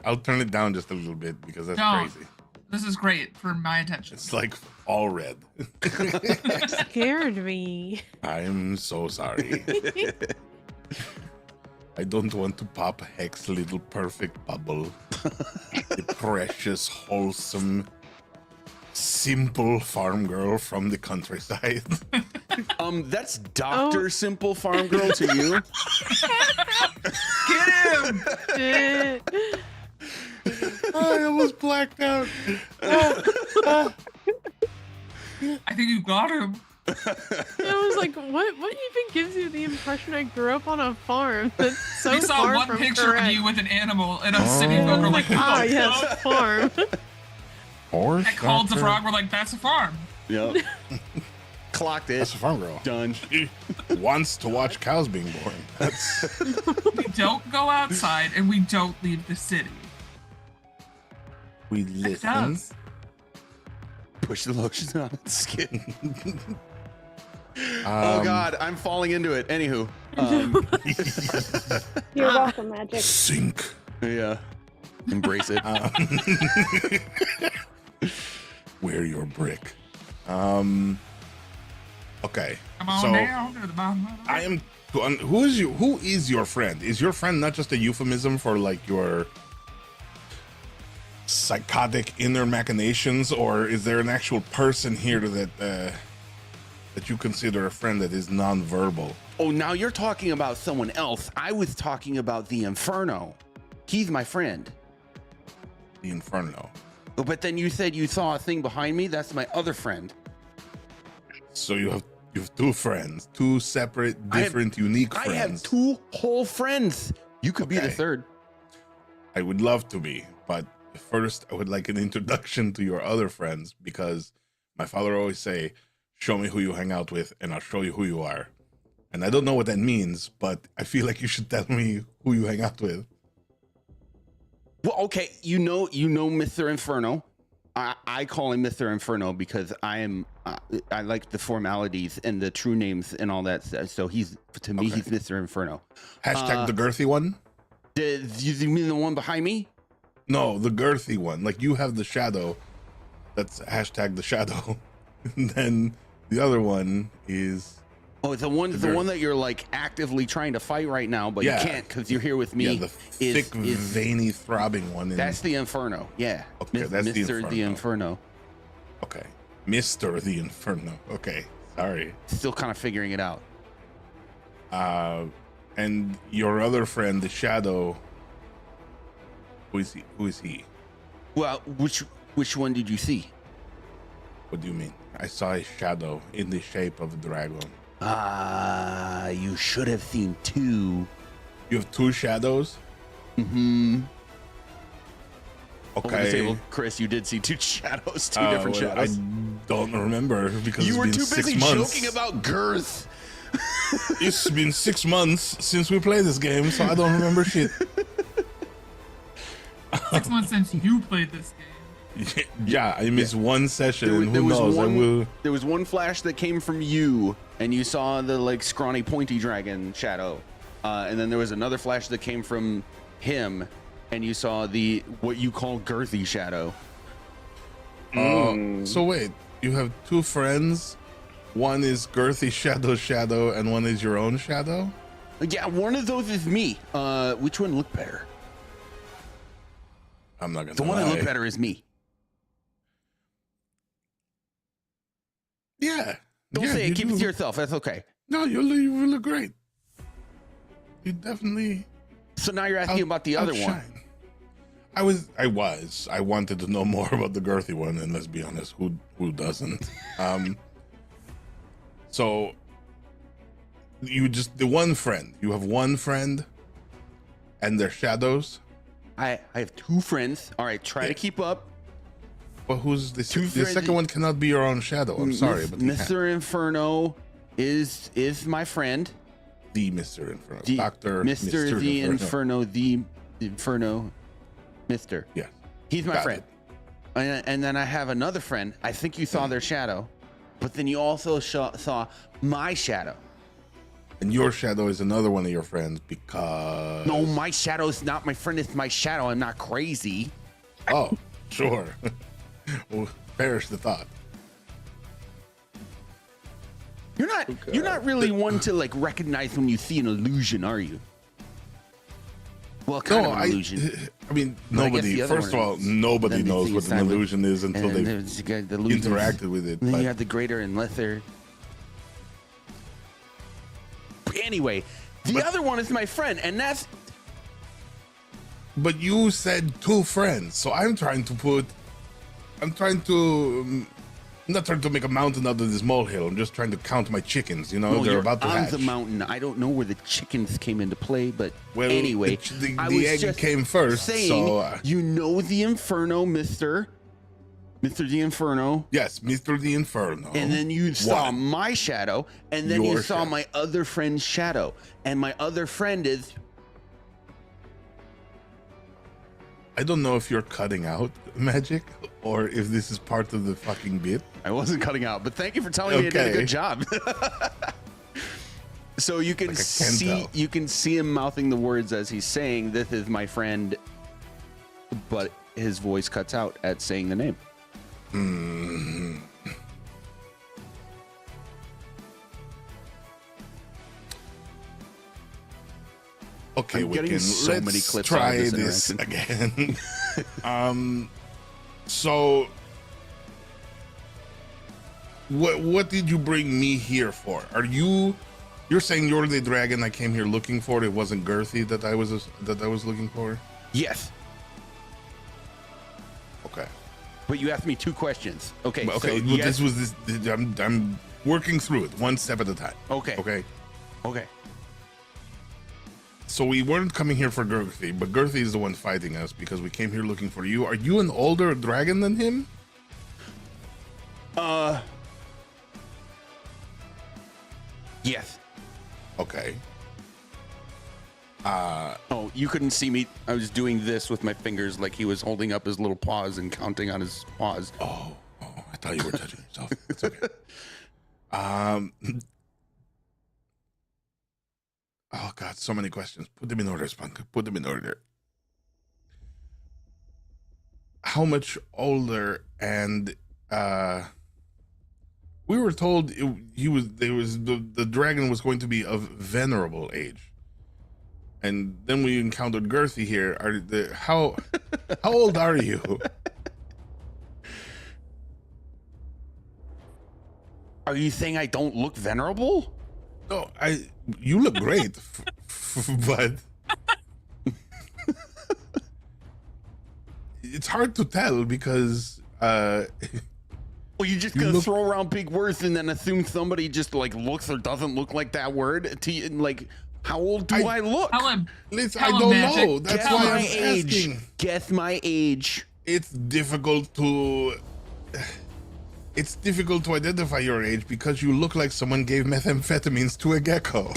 I'll turn it down just a little bit because that's Don't. crazy. This is great for my attention. It's like all red. Scared me. I'm so sorry. I don't want to pop Hex little perfect bubble. The precious, wholesome, simple farm girl from the countryside. That's Dr. Simple Farm Girl to you. Get him! Shit. I almost blacked out. I think you got him. I was like, what even gives you the impression I grew up on a farm? That's so We saw far one from picture correct. of you with an animal, and us city folk I are was like, ah, "Oh, yes, farm. Horse. that called the doctor. frog." We're like, "That's a farm." Yep. Clocked it. That's a farm girl. Done. She wants to watch cows being born. That's We don't go outside, and we don't leave the city. we It listen. does. Push the lotion on its skin. Oh God, I'm falling into it. Anywho, You're welcome, Magic. Sink. yeah, embrace it. Wear your brick. Okay. Come on so down to the bottom of the I am. Who is your friend? Is your friend not just a euphemism for like your psychotic inner machinations, or is there an actual person here that you consider a friend that is non-verbal? Oh, now you're talking about someone else. I was talking about the Inferno. He's my friend. The Inferno. Oh, but then you said you saw a thing behind me. That's my other friend. So you have two friends, two separate, different, unique friends. I have two whole friends. You could be the Okay. third. I would love to be, but first I would like an introduction to your other friends, because my father always say, show me who you hang out with and I'll show you who you are. And I don't know what that means, but I feel like you should tell me who you hang out with. Well, okay, you know, Mr. Inferno. I call him Mr. Inferno because I like the formalities and the true names and all that stuff. So he's Okay. he's Mr. Inferno. Hashtag the girthy one? You mean the one behind me? No, the girthy one. Like you have the shadow. That's hashtag the shadow. And then the other one is Oh, the one that you're like actively trying to fight right now, but Yeah. you can't because you're here with me. the thick, veiny, throbbing one. That's the Inferno. Yeah. Okay, that's the Mr. The Inferno. Okay. Mr. the Inferno. Okay. Sorry. Still kind of figuring it out. And your other friend, the Shadow. Who is he? Who is he? Well, which one did you see? What do you mean? I saw a shadow in the shape of a dragon. You should have seen two. You have two shadows? Mm-hmm. Over the Okay. table, Chris, you did see two shadows, two different well, shadows. I don't remember because You it's were been too 6 busy months. joking about girth. It's been 6 months since we played this game, so I don't remember shit. 6 months since you played this game. Yeah, I missed one session. There, and there who was knows? I one. will. There was one flash that came from you, and you saw the like scrawny, pointy dragon shadow, and then there was another flash that came from him, and you saw the what you call girthy shadow. So wait, you have two friends. One is girthy shadow, and one is your own shadow. Yeah, one of those is me. Which one looked better? I'm not gonna. The one that lie. looked better is me. Yeah. Don't yeah, say you it. Keep do. it to yourself. That's okay. No, you look great. You definitely. So now you're asking about the other one. outshine. I wanted to know more about the girthy one, and let's be honest, who doesn't? So you just the one friend. You have one friend, and their shadows. I have two friends. All right, try to Yeah. keep up. But who's the Two the friends- second one? Cannot be your own shadow. I'm sorry, but he can't. Mr. Inferno is my friend. The Mr. Inferno, The- Doctor Mr. The Inferno, the Inferno, Mr. Yeah, He's my Got friend. And then I have another friend. I think you saw their shadow, but then you also saw my shadow. and your shadow is another one of your friends because. No, my shadow is not my friend. It's my shadow. I'm not crazy. Oh, sure. Well, perish the thought. You're not really one to like recognize when you see an illusion, are you? Well, kind of an illusion. I mean, But I guess nobody. the other First of one all, is. nobody Then the knows thing what is an silent. illusion is until And then they've there's the illusions. interacted with it. And then But you have the greater and lesser. Anyway, the other one is my friend, and that's but you said two friends, so I'm trying to I'm not trying to make a mountain out of this molehill. I'm just trying to count my chickens. You know, No, they're you're about to on hatch. the mountain. I don't know where the chickens came into play, but Well, anyway, the I was egg just came first, saying, so you know the Inferno, Mr. The Inferno, yes, Mr. The Inferno. and then you saw One. my shadow, and then you Your saw shadow. my other friend's shadow, and my other friend is. I don't know if you're cutting out magic or if this is part of the fucking bit. I wasn't cutting out, but thank you for telling me I did a Okay. good job. So you can Like I can see tell. you can see him mouthing the words as he's saying, "This is my friend," but his voice cuts out at saying the name. Okay, I'm getting Wiccan, so let's many clips try out of this this again. So what did you bring me here for? You're saying you're the dragon I came here looking for? It wasn't Girthy that I was looking for? Yes, Okay. but you asked me two questions. Okay, Okay, so well, yes, this was this. I'm working through it one step at a time. okay, Okay. okay. So we weren't coming here for Girthy, but Girthy is the one fighting us because we came here looking for you. Are you an older dragon than him? Yes. Okay. Oh, you couldn't see me. I was doing this with my fingers, like he was holding up his little paws and counting on his paws. Oh, I thought you were touching yourself. It's okay. Oh God, so many questions. Put them in order, Spunk. Put them in order. How much older? And we were told the dragon was going to be of venerable age. And then we encountered Girthy here. How old are you? Are you saying I don't look venerable? No, you look great, but it's hard to tell because Well, you're just You gonna look- throw around big words and then assume somebody just like looks or doesn't look like that word. Like, how old do I look? Tell him. listen, Tell I him, don't Magic. know. That's Guess why my I'm age. asking. Guess my age. It's difficult to identify your age because you look like someone gave methamphetamines to a gecko.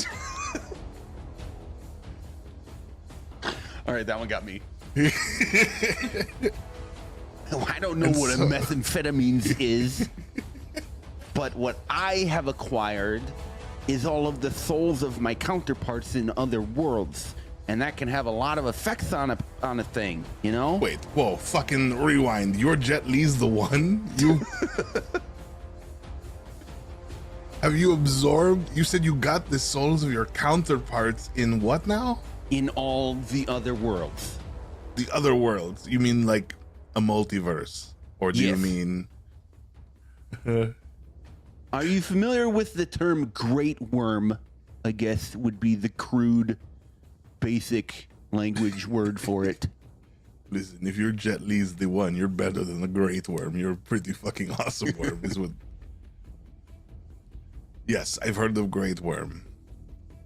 All right, that one got me. I don't know And what so- a methamphetamines is, but what I have acquired is all of the souls of my counterparts in other worlds, and that can have a lot of effects on a thing, you know? Wait, whoa, fucking rewind. Your Jet Li's the one? You have you absorbed? You said you got the souls of your counterparts in what now? In all the other worlds. The other worlds. You mean like a multiverse? Or do you Yes. mean Are you familiar with the term great worm? I guess would be the crude, basic language word for it. listen, if your Jet Li's the one, you're better than a great worm. You're a pretty fucking awesome worm, is what. Yes, I've heard of great worm.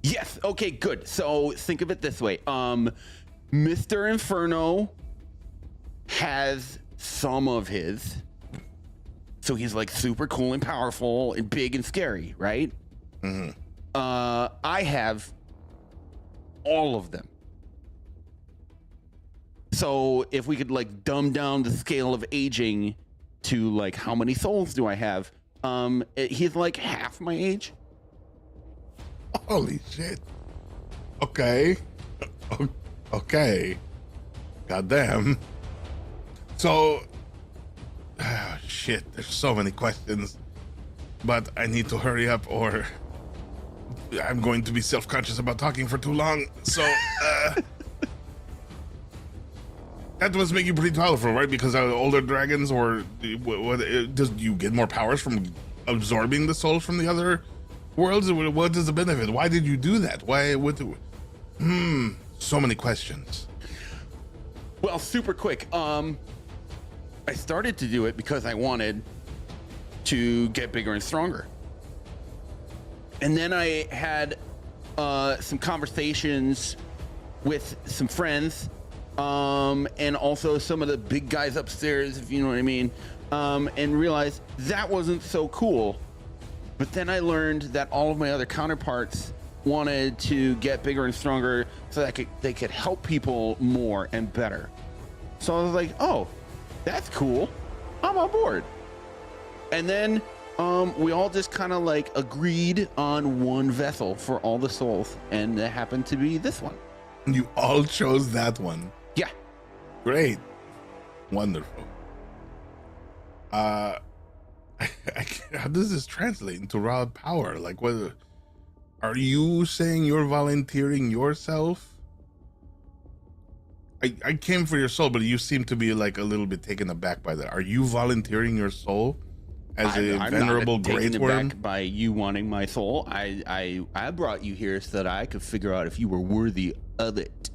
Yes. Okay. Good. So think of it this way. Mr. Inferno has some of his, so he's like super cool and powerful and big and scary, right? Mhm. I have all of them. So if we could like dumb down the scale of aging to like how many souls do I have? He's like half my age. Holy shit. Okay. Okay. Goddamn. So, shit, there's so many questions. But I need to hurry up or I'm going to be self-conscious about talking for too long. So, that must make you pretty powerful, right? Because older dragons, or does you get more powers from absorbing the souls from the other worlds? What is the benefit? Why did you do that? Why? What? So many questions. Well, super quick. I started to do it because I wanted to get bigger and stronger. And then I had some conversations with some friends, and also some of the big guys upstairs, if you know what I mean, and realized that wasn't so cool. But then I learned that all of my other counterparts wanted to get bigger and stronger so that they could help people more and better. So I was like, oh, that's cool. I'm on board. And then we all just kind of like agreed on one vessel for all the souls, and it happened to be this one. You all chose that one. Yeah. Great. Wonderful. How does this translate into raw power? Like, what are you saying? You're volunteering yourself? I came for your soul, but you seem to be like a little bit taken aback by that. Are you volunteering your soul as a venerable great worm? I'm not taken aback by you wanting my soul. I brought you here so that I could figure out if you were worthy of it.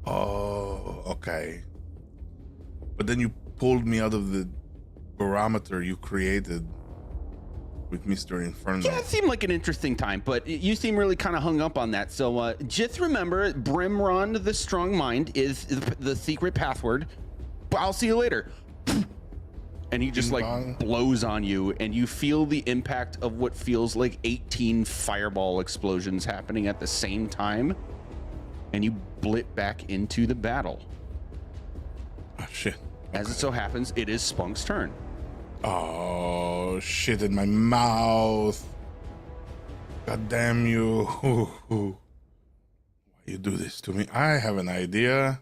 Oh, okay. But then you pulled me out of the barometer you created with Mr. Inferno. Yeah, it seemed like an interesting time, but you seem really kind of hung up on that. So just remember, Brimron the Strong Mind is the secret password. I'll see you later. And he just like blows on you, and you feel the impact of what feels like 18 fireball explosions happening at the same time, and you blip back into the battle. Oh, shit. As it so happens, it is Spunk's turn. Oh, shit in my mouth. God damn you. Why you do this to me? I have an idea.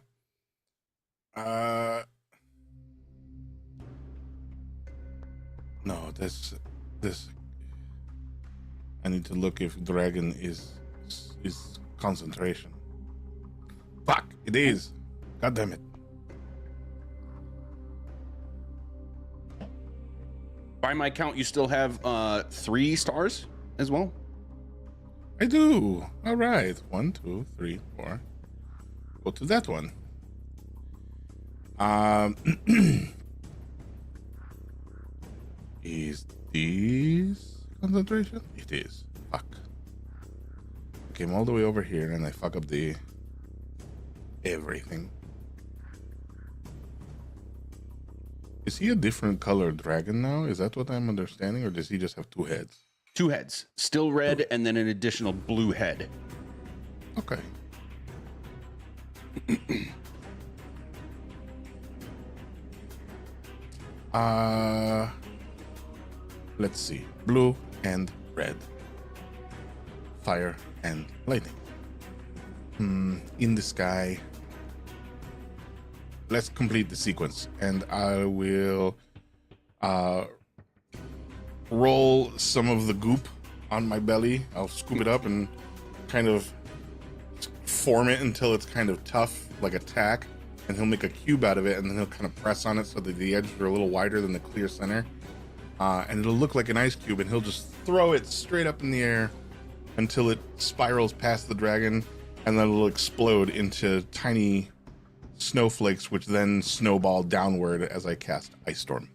No, this I need to look if dragon is concentration. Fuck, it is. God damn it. By my count, you still have 3 stars as well. I do. All right. 1, 2, 3, 4. Go to that one. Is this concentration? It is. Fuck. Came all the way over here and I fuck up the everything. Is he a different colored dragon now? Is that what I'm understanding, or does he just have 2 heads? 2 heads, still red, and then an additional blue head. Okay. Let's see. Blue and red. Fire and lightning. In the sky. Let's complete the sequence, and I will roll some of the goop on my belly. I'll scoop it up and kind of form it until it's kind of tough, like a tack, and he'll make a cube out of it, and then he'll kind of press on it so that the edges are a little wider than the clear center, and it'll look like an ice cube, and he'll just throw it straight up in the air until it spirals past the dragon, and then it'll explode into tiny snowflakes, which then snowball downward as I cast Ice Storm.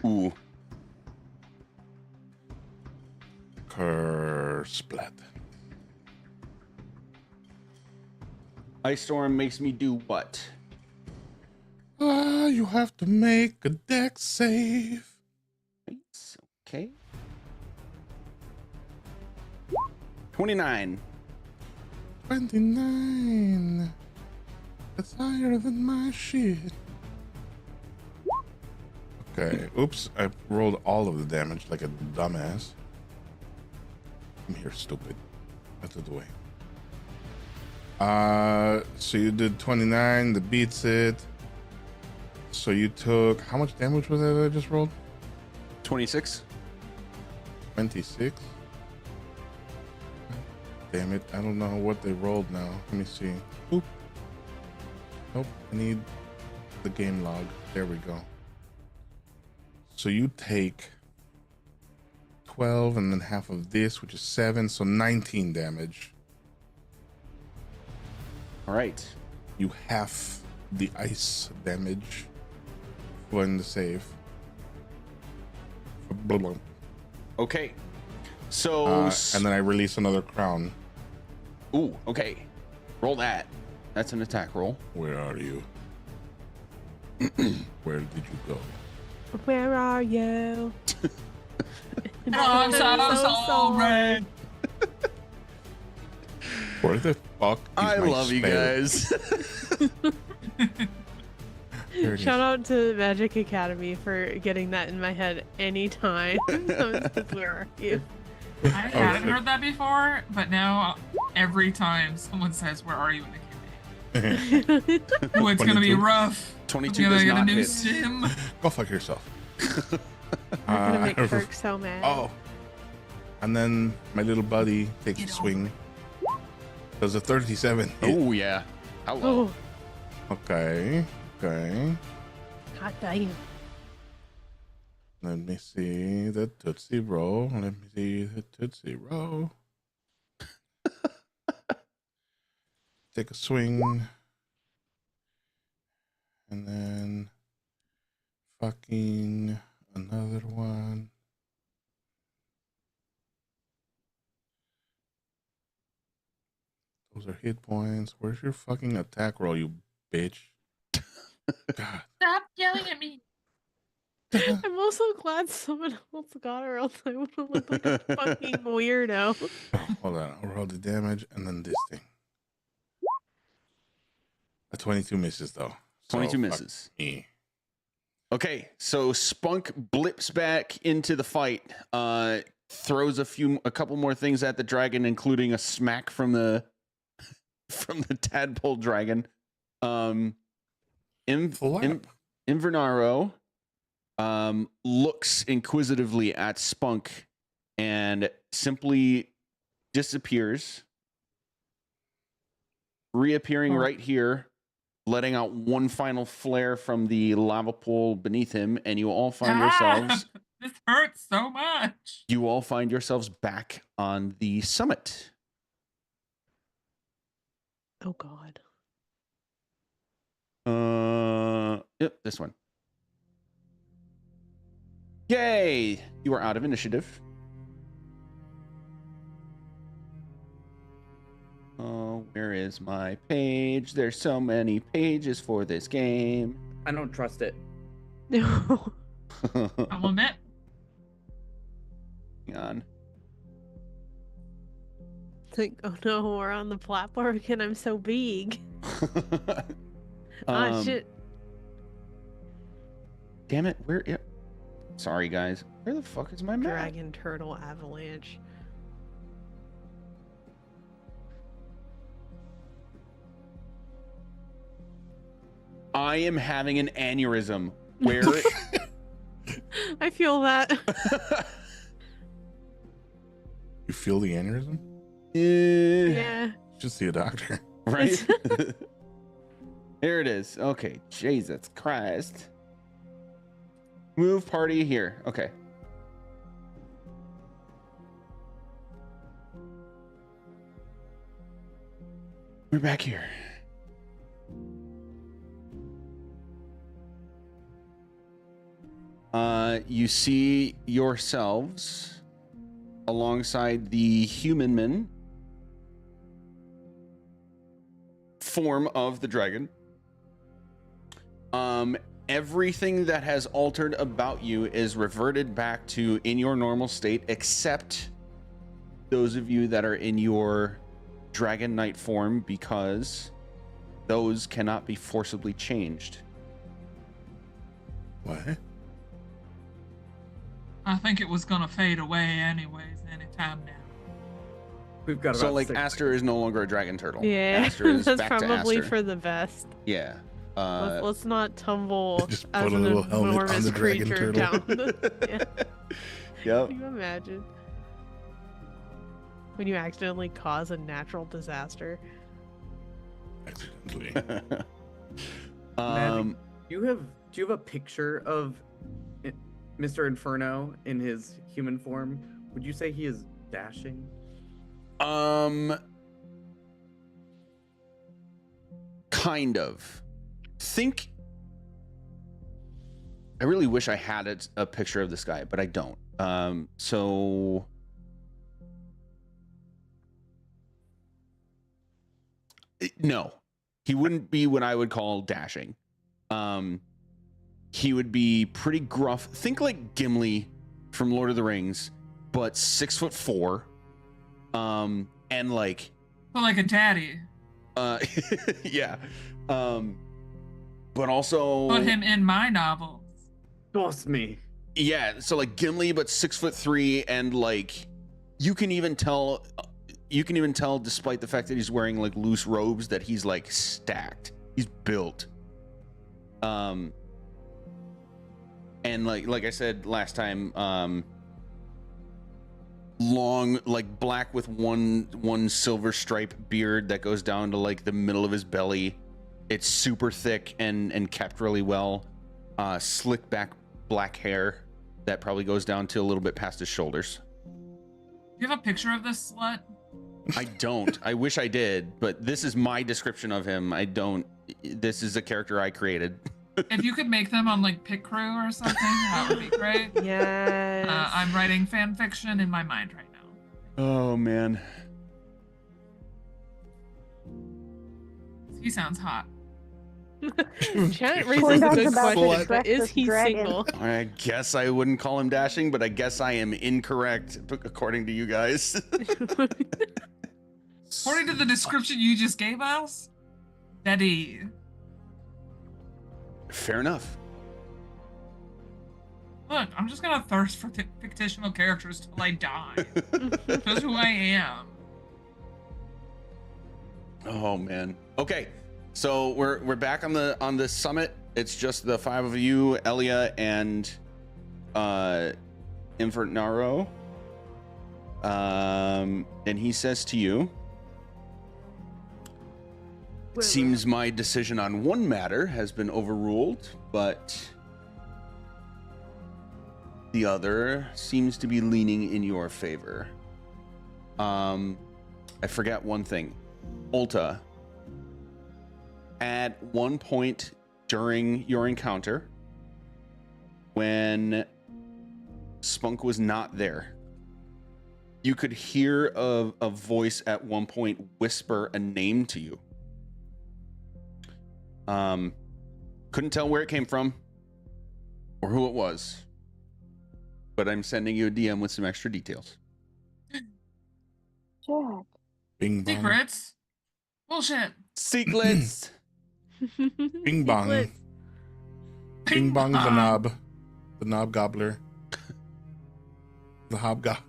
Ooh. Kersplat. Ice Storm makes me do what? You have to make a dex save. It's okay. 29. 29. That's higher than my shit. Okay, oops, I rolled all of the damage like a dumbass. Come here, stupid. Out of the way. So you did 29, that beats it. So you took, how much damage was that I just rolled? 26. 26? Damn it, I don't know what they rolled now. Let me see. Oop. Nope, I need the game log. There we go. So you take 12 and then half of this, which is 7, so 19 damage. All right. You half the ice damage when the save. blah, blah. Okay. So And then I release another crown. ooh, okay. Roll that. That's an attack roll. Where are you? Where did you go? Where are you? Oh, I'm so sorry. Where the fuck is I my love you spell? guys. There it Shout is. out to Magic Academy for getting that in my head anytime. Someone says, where are you? I hadn't heard that before, but now every time someone says, "Where are you?" in the campaign, oh, it's gonna be 22? rough. 22 I'm does gonna get a not new hit. sim. Go fuck yourself. I'm gonna make Kirk so mad. Oh. And then my little buddy takes a Get swing. Does a 37 hit. Oh yeah. Hello. Oh, Okay. Okay. god damn. Let me see the Tootsie Roll. Let me see the Tootsie Roll. Take a swing. And then fucking another one. Those are hit points. Where's your fucking attack roll, you bitch? God. Stop yelling at me. I'm also glad someone else got her, else I would have looked like a fucking weirdo. Oh, hold on. I'll roll the damage and then this thing. A 22 misses though. 22 fuck misses. me. Okay, so Spunk blips back into the fight, throws a couple more things at the dragon, including a smack from the tadpole dragon. Flap. Imvaernarhro looks inquisitively at Spunk and simply disappears, reappearing right here, letting out one final flare from the lava pool beneath him, and you all find yourselves This hurts so much. back on the summit. Oh god. Yep, this one. Yay! You are out of initiative. Oh, where is my page? There's so many pages for this game. I don't trust it. No. I'll admit. Hang on. It's like, oh no, we're on the platform and I'm so big. Ah, shit. Damn it, where? Yep. Sorry, guys. Where the fuck is my map? Dragon turtle avalanche. I am having an aneurysm. Where? I feel that. You feel the aneurysm? Yeah. You should see a doctor. Right? Here it is. Okay. Jesus Christ. Move party here. Okay. We're back here. You see yourselves alongside the human men form of the dragon. Everything that has altered about you is reverted back to in your normal state, except those of you that are in your Dragon Knight form, because those cannot be forcibly changed. What? I think it was gonna fade away anyways, anytime now. We've got So about like 6 Aster is no longer a dragon turtle. Yeah. Aster is That's back to probably Aster. for the best. Yeah. Let's not tumble Just as put a an little helmet on enormous the dragon creature turtle. down. Yeah. Yep. Can you imagine? When you accidentally cause a natural disaster. Accidentally. Do you have a picture of Mr. Inferno in his human form? Would you say he is dashing? Kind of. I really wish I had a picture of this guy, but I don't. So no, he wouldn't be what I would call dashing. He would be pretty gruff. Think like Gimli from Lord of the Rings, but 6'4", and like, But like a daddy. yeah, but also Put him in my novels. Trust me. yeah. So like Gimli, but 6'3", and like you can even tell, despite the fact that he's wearing like loose robes, that he's like stacked. He's built. And like I said last time, long, like black with one silver stripe beard that goes down to like the middle of his belly. It's super thick and kept really well. Slick back black hair that probably goes down to a little bit past his shoulders. Do you have a picture of this slut? I don't. I wish I did, but this is my description of him. I don't. This is a character I created. If you could make them on like Pick Crew or something, that would be great. Yes. I'm writing fan fiction in my mind right now. Oh man. He sounds hot. Chat Corn raises a dog's good about to question, but breakfast is he dragon. single? I guess I wouldn't call him dashing, but I guess I am incorrect according to you guys. According to the description you just gave us, daddy. Fair enough. Look, I'm just gonna thirst for fictional characters till I die. That's who I am. Oh man. Okay. So we're back on the summit. It's just the five of you, Elia and Imvaernarhro. And he says to you, seems my decision on one matter has been overruled, but the other seems to be leaning in your favor. I forgot one thing. Ulta, at one point during your encounter, when Spunk was not there, you could hear a voice at one point whisper a name to you. Couldn't tell where it came from or who it was, but I'm sending you a DM with some extra details. Jack. Bing bong. Secrets? Bullshit. Secrets. Bing bong. Secrets. Bing bong the knob gobbler. The hobgoblin.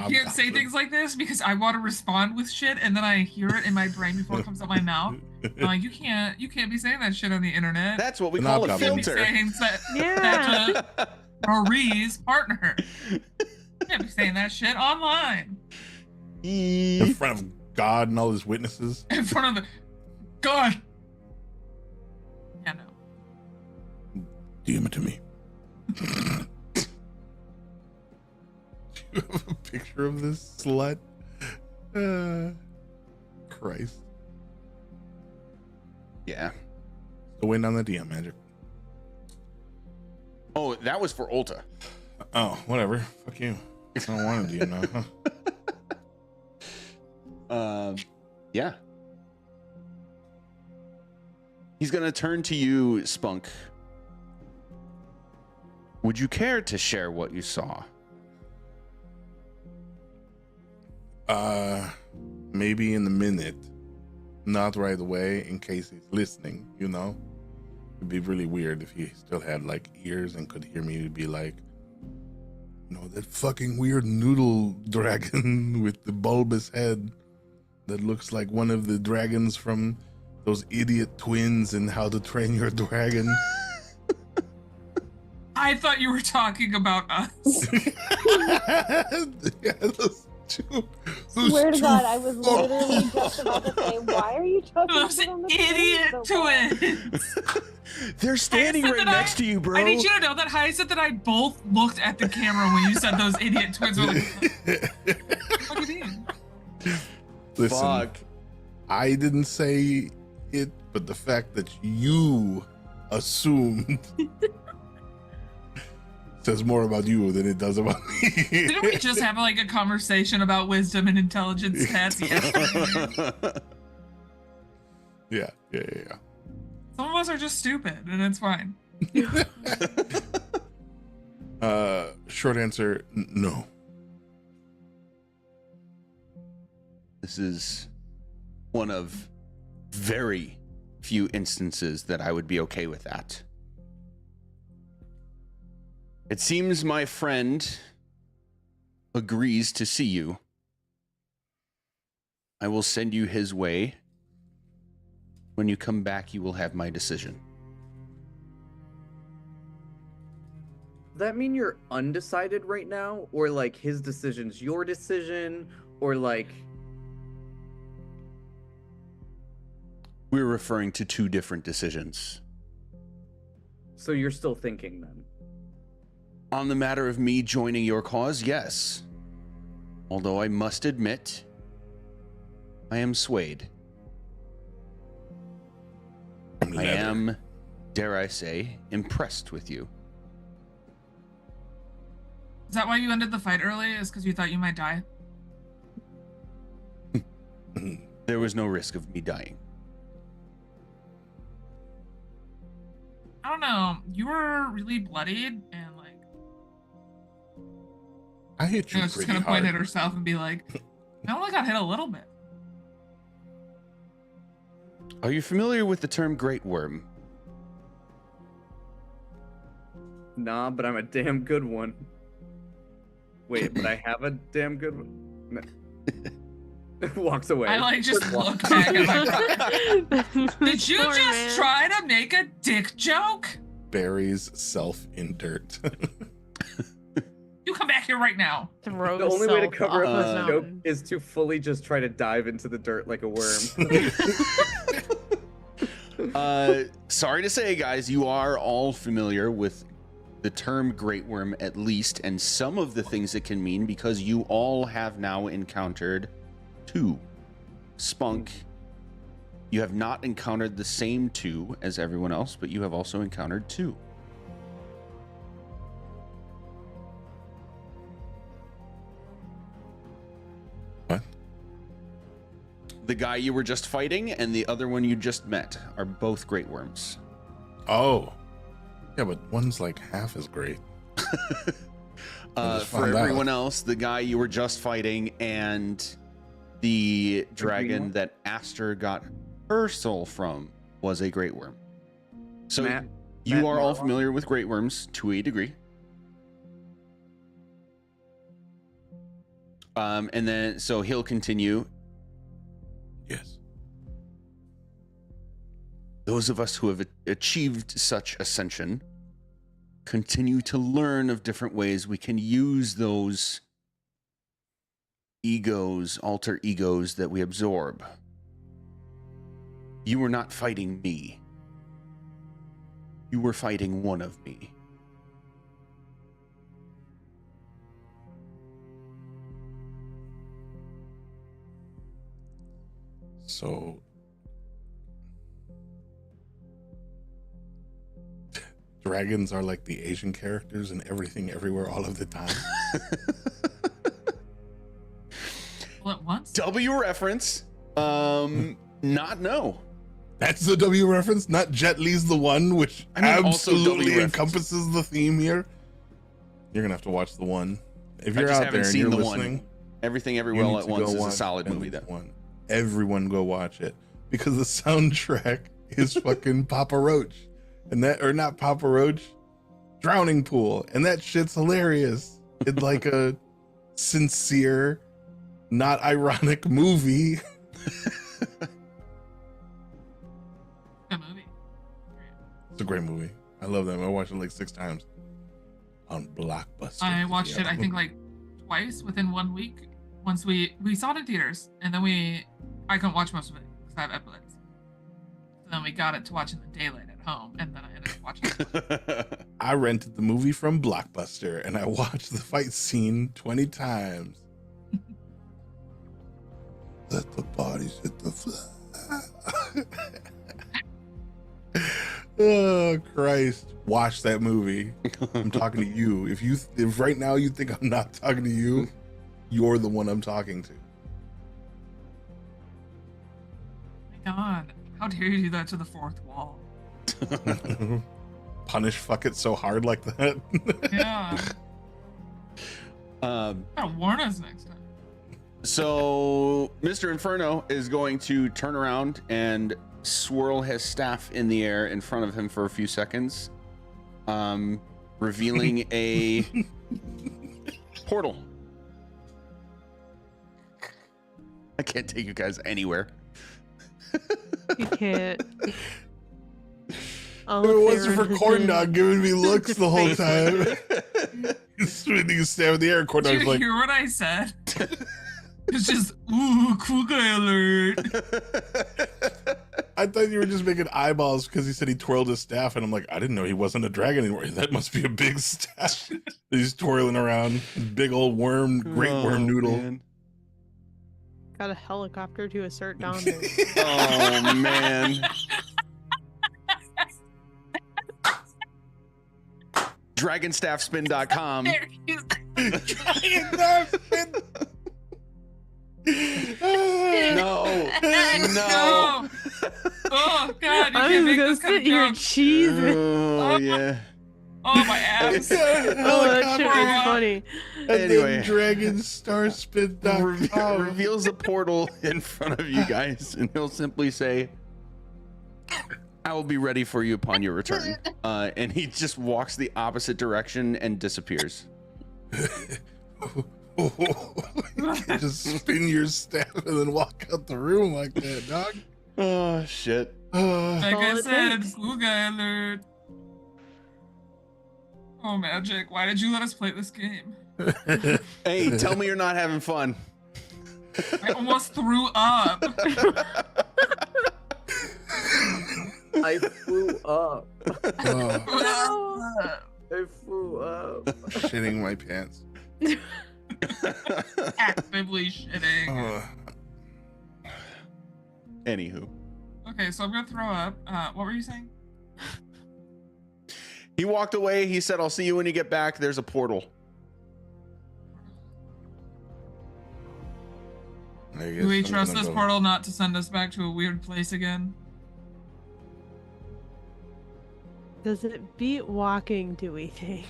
You can't say things like this because I want to respond with shit and then I hear it in my brain before it comes out my mouth. I'm like, you can't be saying that shit on the internet. That's what we The call a knob You can't be filter. saying Yeah. that to Marie's partner. You can't be saying that shit online In front of God and all his witnesses. in front of the God. Yeah, no. DM it to me. Do you have a picture of this slut? Christ. Yeah. Still waiting on the DM magic. Oh, that was for Ulta. Oh, whatever. Fuck you. I don't want to DM now. Yeah. He's gonna turn to you, Spunk. Would you care to share what you saw? Maybe in a minute. Not right away, in case he's listening, you know? It'd be really weird if he still had like ears and could hear me be like, you know, that fucking weird noodle dragon with the bulbous head that looks like one of the dragons from those idiot twins in How to Train Your Dragon. I thought you were talking about us. Yeah, those two. Swear to God, I was literally just about to say, why are you talking Those about the idiot twins so much? twins. They're standing said right that next to you, bro. I need you to know that Hyacinth and I both looked at the camera when you said those idiot twins were like, what do you mean? Listen, Fuck. I didn't say it, but the fact that you assumed says more about you than it does about me. Didn't we just have like a conversation about wisdom and intelligence stats yesterday? Yeah. Some of us are just stupid, and it's fine. Short answer, no. This is one of very few instances that I would be okay with that. It seems my friend agrees to see you. I will send you his way. When you come back, you will have my decision. Does that mean you're undecided right now? Or like his decision's your decision? Or like... We're referring to two different decisions. So you're still thinking then? On the matter of me joining your cause, yes. Although I must admit, I am swayed. I am, dare I say, impressed with you. Is that why you ended the fight early? Is because you thought you might die? There was no risk of me dying. I don't know. You were really bloodied and like. I hit you I was just pretty gonna point hard. at herself and be like, I only got hit a little bit. Are you familiar with the term Great Worm? Nah, but I'm a damn good one. Wait, but I have a damn good one? No. Walks away. I like just look back at my brother. Did you Poor just man. try to make a dick joke? Buries self in dirt. You come back here right now. Throw The only way to himself cover off up a this joke mountain. is to fully just try to dive into the dirt like a worm. Sorry to say, guys, you are all familiar with the term Great Worm at least, and some of the things it can mean, because you all have now encountered two. Spunk, you have not encountered the same two as everyone else, but you have also encountered two. What? The guy you were just fighting and the other one you just met are both Great Worms. Oh. Yeah, but one's like half as great. just For found out. everyone else, the guy you were just fighting and the dragon one? that Aster got her soul from was a Great Worm. So Matt you are all Marlowe? familiar with Great Worms to a degree. And then, so he'll continue. Yes. Those of us who have achieved such ascension continue to learn of different ways we can use those egos, alter egos that we absorb. You were not fighting me. You were fighting one of me. So dragons are like the Asian characters in Everything Everywhere All of the Time. All at once? W reference. Not no. That's the W reference, not Jet Li's The One, which I mean, also W absolutely reference. encompasses the theme here. You're gonna have to watch The One. If I you're just out haven't there and seen you're The listening, One. Everything you Everywhere need All at to Once go is a watch solid at movie. least That one. Everyone go watch it because the soundtrack is fucking Papa Roach, and that, or not Papa Roach, Drowning Pool, and that shit's hilarious. It's like a sincere, not ironic movie. Good movie. It's a great movie. I love that. I watched it like 6 times on Blockbuster. I watched it, Yeah. I think, like twice within 1 week. Once we saw it in theaters, and then I couldn't watch most of it because I have epilepsy. So then we got it to watch in the daylight at home, and then I ended up watching it. I rented the movie from Blockbuster and I watched the fight scene 20 times. Let the bodies hit the floor. Oh Christ! Watch that movie. I'm talking to you. If right now you think I'm not talking to you, you're the one I'm talking to. My God, how dare you do that to the fourth wall? Punish fuck it so hard like that. Yeah, gotta warn us next time. So Mr. Inferno is going to turn around and swirl his staff in the air in front of him for a few seconds, revealing a portal. I can't take you guys anywhere. You can't. If it wasn't for Corn Dog giving me looks the whole time. He's staring in the air. Corn Did Dog's you like, hear what I said? It's just, ooh, cool guy alert. I thought you were just making eyeballs because he said he twirled his staff, and I'm like, I didn't know he wasn't a dragon anymore. That must be a big staff. He's twirling around, big old worm, great worm noodle. Man. Got a helicopter to assert dominance. Oh man. Dragonstaffspin.com. There you No. No. Oh God, you I'm can't make gonna this kind sit of here joke. cheesing. Oh yeah. Oh, my abs. Oh, that shit was funny. And Anyway. then DragonStarSpin.com Reveals a portal in front of you guys, and he'll simply say, I will be ready for you upon your return. And he just walks the opposite direction and disappears. Just spin your staff and then walk out the room like that, dog. Oh shit. Like I all it said, takes. cool guy alert. Oh, Magic, why did you let us play this game? Hey, tell me you're not having fun. I almost threw up. I flew up. Oh, I flew up. shitting my pants. Actively shitting. Oh. Anywho. Okay, so I'm gonna throw up. What were you saying? He walked away. He said, I'll see you when you get back. There's a portal. I guess Do we I'm trust gonna this go. portal not to send us back to a weird place again? Does it beat walking, do we think?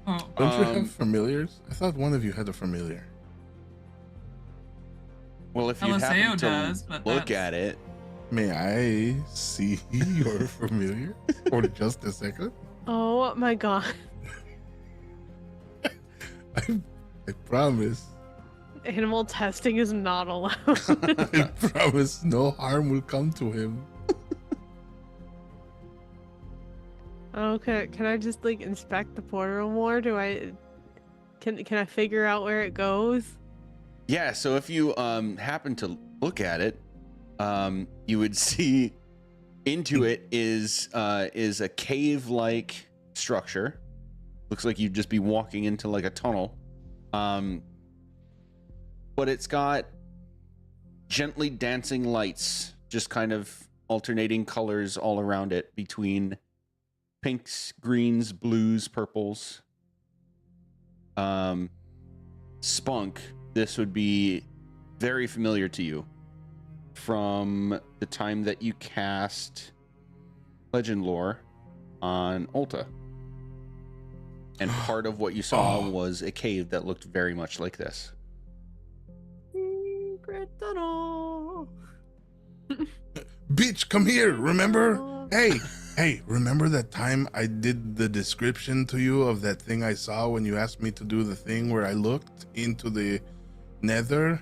Oh, Don't you Um, have familiars? I thought one of you had a familiar. Well, if you LSAO happen to does, but look that's- at it. May I see your familiar for just a second? Oh my god. I promise. Animal testing is not allowed. I promise no harm will come to him. Okay, can I just like inspect the portal more? Can I figure out where it goes? Yeah, so if you happen to look at it, you would see into it is a cave-like structure. Looks like you'd just be walking into like a tunnel. But it's got gently dancing lights, just kind of alternating colors all around it between pinks, greens, blues, purples. Spunk, this would be very familiar to you from the time that you cast Legend Lore on Ulta. And part of what you saw was a cave that looked very much like this. Secret tunnel. Bitch, come here. Remember? Hey, remember that time I did the description to you of that thing I saw when you asked me to do the thing where I looked into the nether?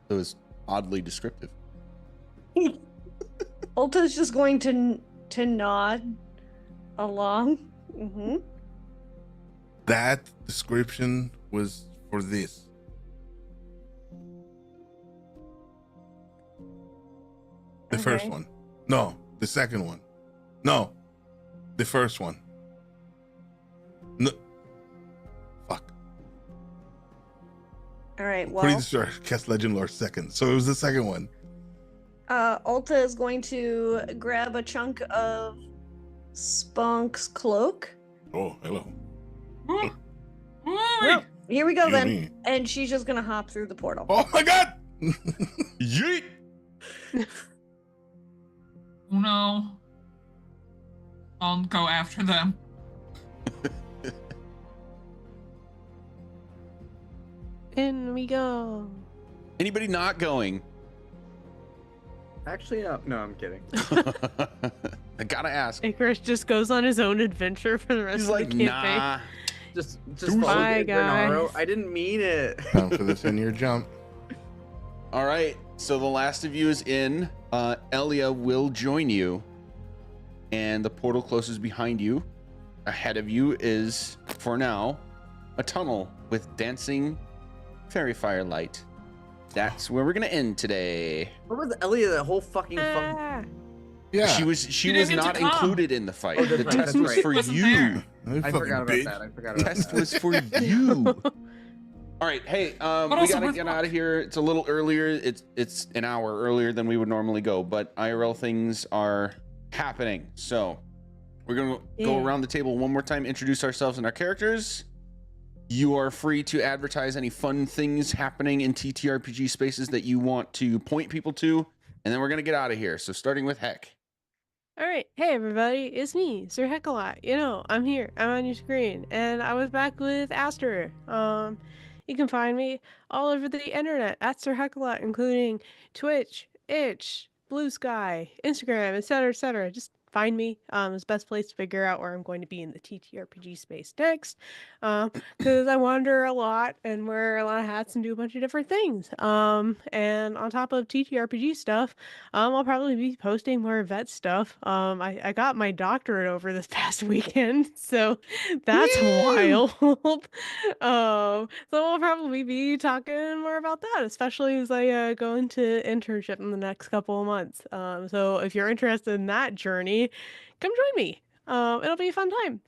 It was oddly descriptive. Ulta's just going to nod along. Mm-hmm. That description was for this. The first Okay. one. No, the second one. No, the first one. No. Fuck. All right. Pretty Well, sure cast Legend Lore second. So it was the second one. Ulta is going to grab a chunk of Spunk's cloak. Oh, hello. Ooh. Ooh. Well, here we go You then. me. And she's just gonna hop through the portal. Oh my god! Yeet! Oh no. I'll go after them. In we go. Anybody not going? Actually, no, I'm kidding. I gotta ask. Icarus just goes on his own adventure for the rest He's of like, the campaign. nah. Just Bye, follow Imvaernarhro. guys. I didn't mean it. Time for the 10-year jump. All right, so the last of you is in. Elia will join you, and the portal closes behind you. Ahead of you is, for now, a tunnel with dancing fairy firelight. That's where we're gonna end today. What was Elliot? That whole fucking fun. Ah. Yeah. She was didn't get not to come. included in the fight. Oh, the that's right, test that's was right. for Wasn't you. there. I forgot about that. I forgot about Test that. was for you. All right, hey, we also gotta with get luck. out of here. It's a little earlier. It's an hour earlier than we would normally go, but IRL things are happening. So we're gonna go Yeah. around the table one more time, introduce ourselves and our characters. You are free to advertise any fun things happening in TTRPG spaces that you want to point people to, and then we're gonna get out of here. So starting with Heck. All right, hey everybody, it's me, Sir Heckalot. You know, I'm here, I'm on your screen, and I was back with Aster. You can find me all over the internet at Sir Heckalot, including Twitch, Itch, Blue Sky, Instagram, etc., etc. Just find me. It's the best place to figure out where I'm going to be in the TTRPG space next. Because I wander a lot and wear a lot of hats and do a bunch of different things. And on top of TTRPG stuff, I'll probably be posting more vet stuff. I got my doctorate over this past weekend, so that's wild. So I'll probably be talking more about that, especially as I go into internship in the next couple of months. So if you're interested in that journey, come join me. It'll be a fun time.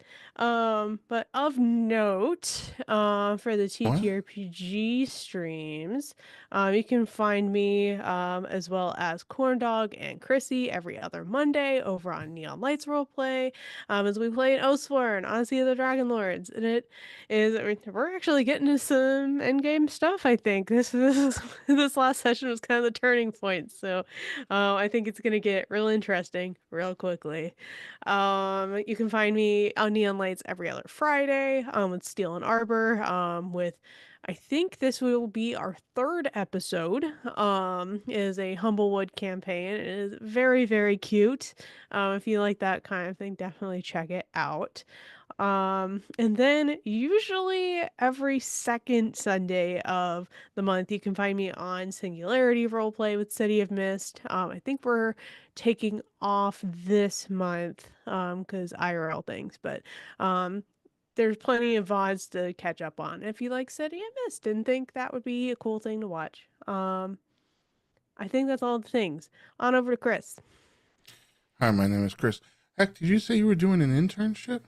But of note, for the TTRPG streams, you can find me, as well as Corndog and Chrissy every other Monday over on Neon Lights Roleplay, as we play in Oathsworn, Odyssey of the Dragon Lords, and we're actually getting to some endgame stuff. I think this last session was kind of the turning point, so I think it's gonna get real interesting real quickly. You can find me on Neon Lights every other Friday, with Steel and Arbor, with I think this will be our third episode. Is a Humblewood campaign. It is very, very cute. If you like that kind of thing, definitely check it out. And then usually every second Sunday of the month, you can find me on Singularity Roleplay with City of Mist. I think we're taking off this month, because IRL things, but there's plenty of VODs to catch up on if you like City of Mist and think that would be a cool thing to watch. I think that's all the things. On over to Chris. Hi, my name is Chris. Heck, did you say you were doing an internship?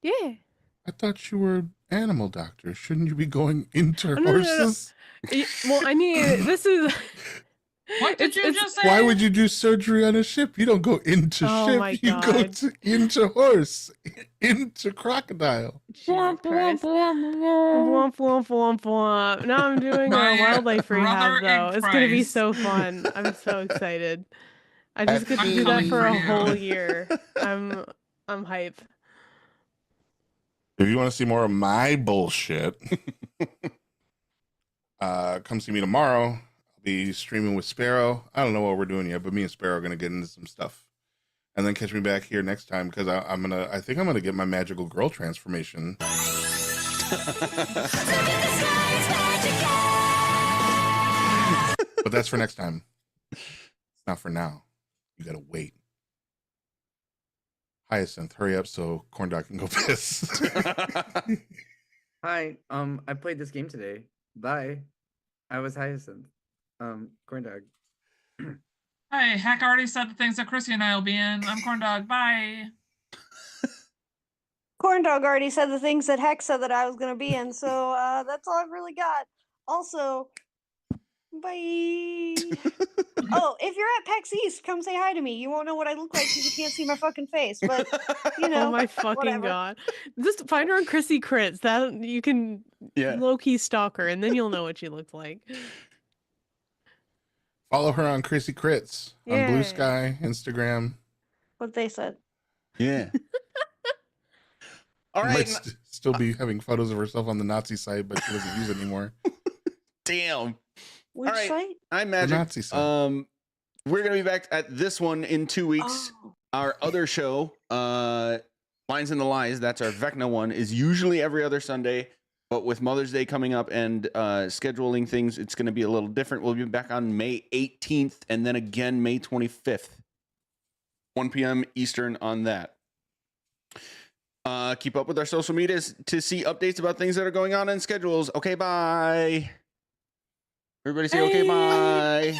Yeah. I thought you were animal doctor. Shouldn't you be going into Oh, no, no, no. horses? Well, I mean, this is. What did you It's- just say? Why would you do surgery on a ship? You don't go into Oh ship. my You go God. into horse, into crocodile. Jesus Christ. Womp, womp, womp, womp. Now I'm doing a My wildlife rehab, brother though. in It's gonna be Christ. so fun. I'm so excited. I just get to I'm do that coming for for a you. whole year. I'm hype. If you want to see more of my bullshit, come see me tomorrow. I'll be streaming with Sparrow. I don't know what we're doing yet, but me and Sparrow are gonna get into some stuff, and then catch me back here next time because I think I'm gonna get my magical girl transformation. But that's for next time. It's not for now. You gotta wait. Hyacinth, hurry up so Corndog can go piss. Hi, I played this game today. Bye. I was Hyacinth. Corndog. Hey, Hack already said the things that Chrissy and I will be in. I'm Corndog. Bye. Corndog already said the things that Hex said that I was gonna be in, so that's all I've really got. Also, Bye. Oh, if you're at PAX East, come say hi to me. You won't know what I look like because you can't see my fucking face. But you know, Oh my fucking whatever. god! Just find her on Chrissy Crits. That you can Yeah. low key stalk her, and then you'll know what she looks like. Follow her on Chrissy Crits on Blue Yeah. Sky, Instagram. What they said. Yeah. All Might right. still be having photos of herself on the Nazi site, but she doesn't use it anymore. Damn. Which right. site? I'm The Magic. Nazi site. We're gonna be back at this one in 2 weeks. Oh. Our other show, Lines and the Lies, that's our Vecna one, is usually every other Sunday. But with Mother's Day coming up and scheduling things, it's going to be a little different. We'll be back on May 18th and then again May 25th. 1 p.m. Eastern on that. Keep up with our social medias to see updates about things that are going on and schedules. Okay, bye. Everybody say okay, bye.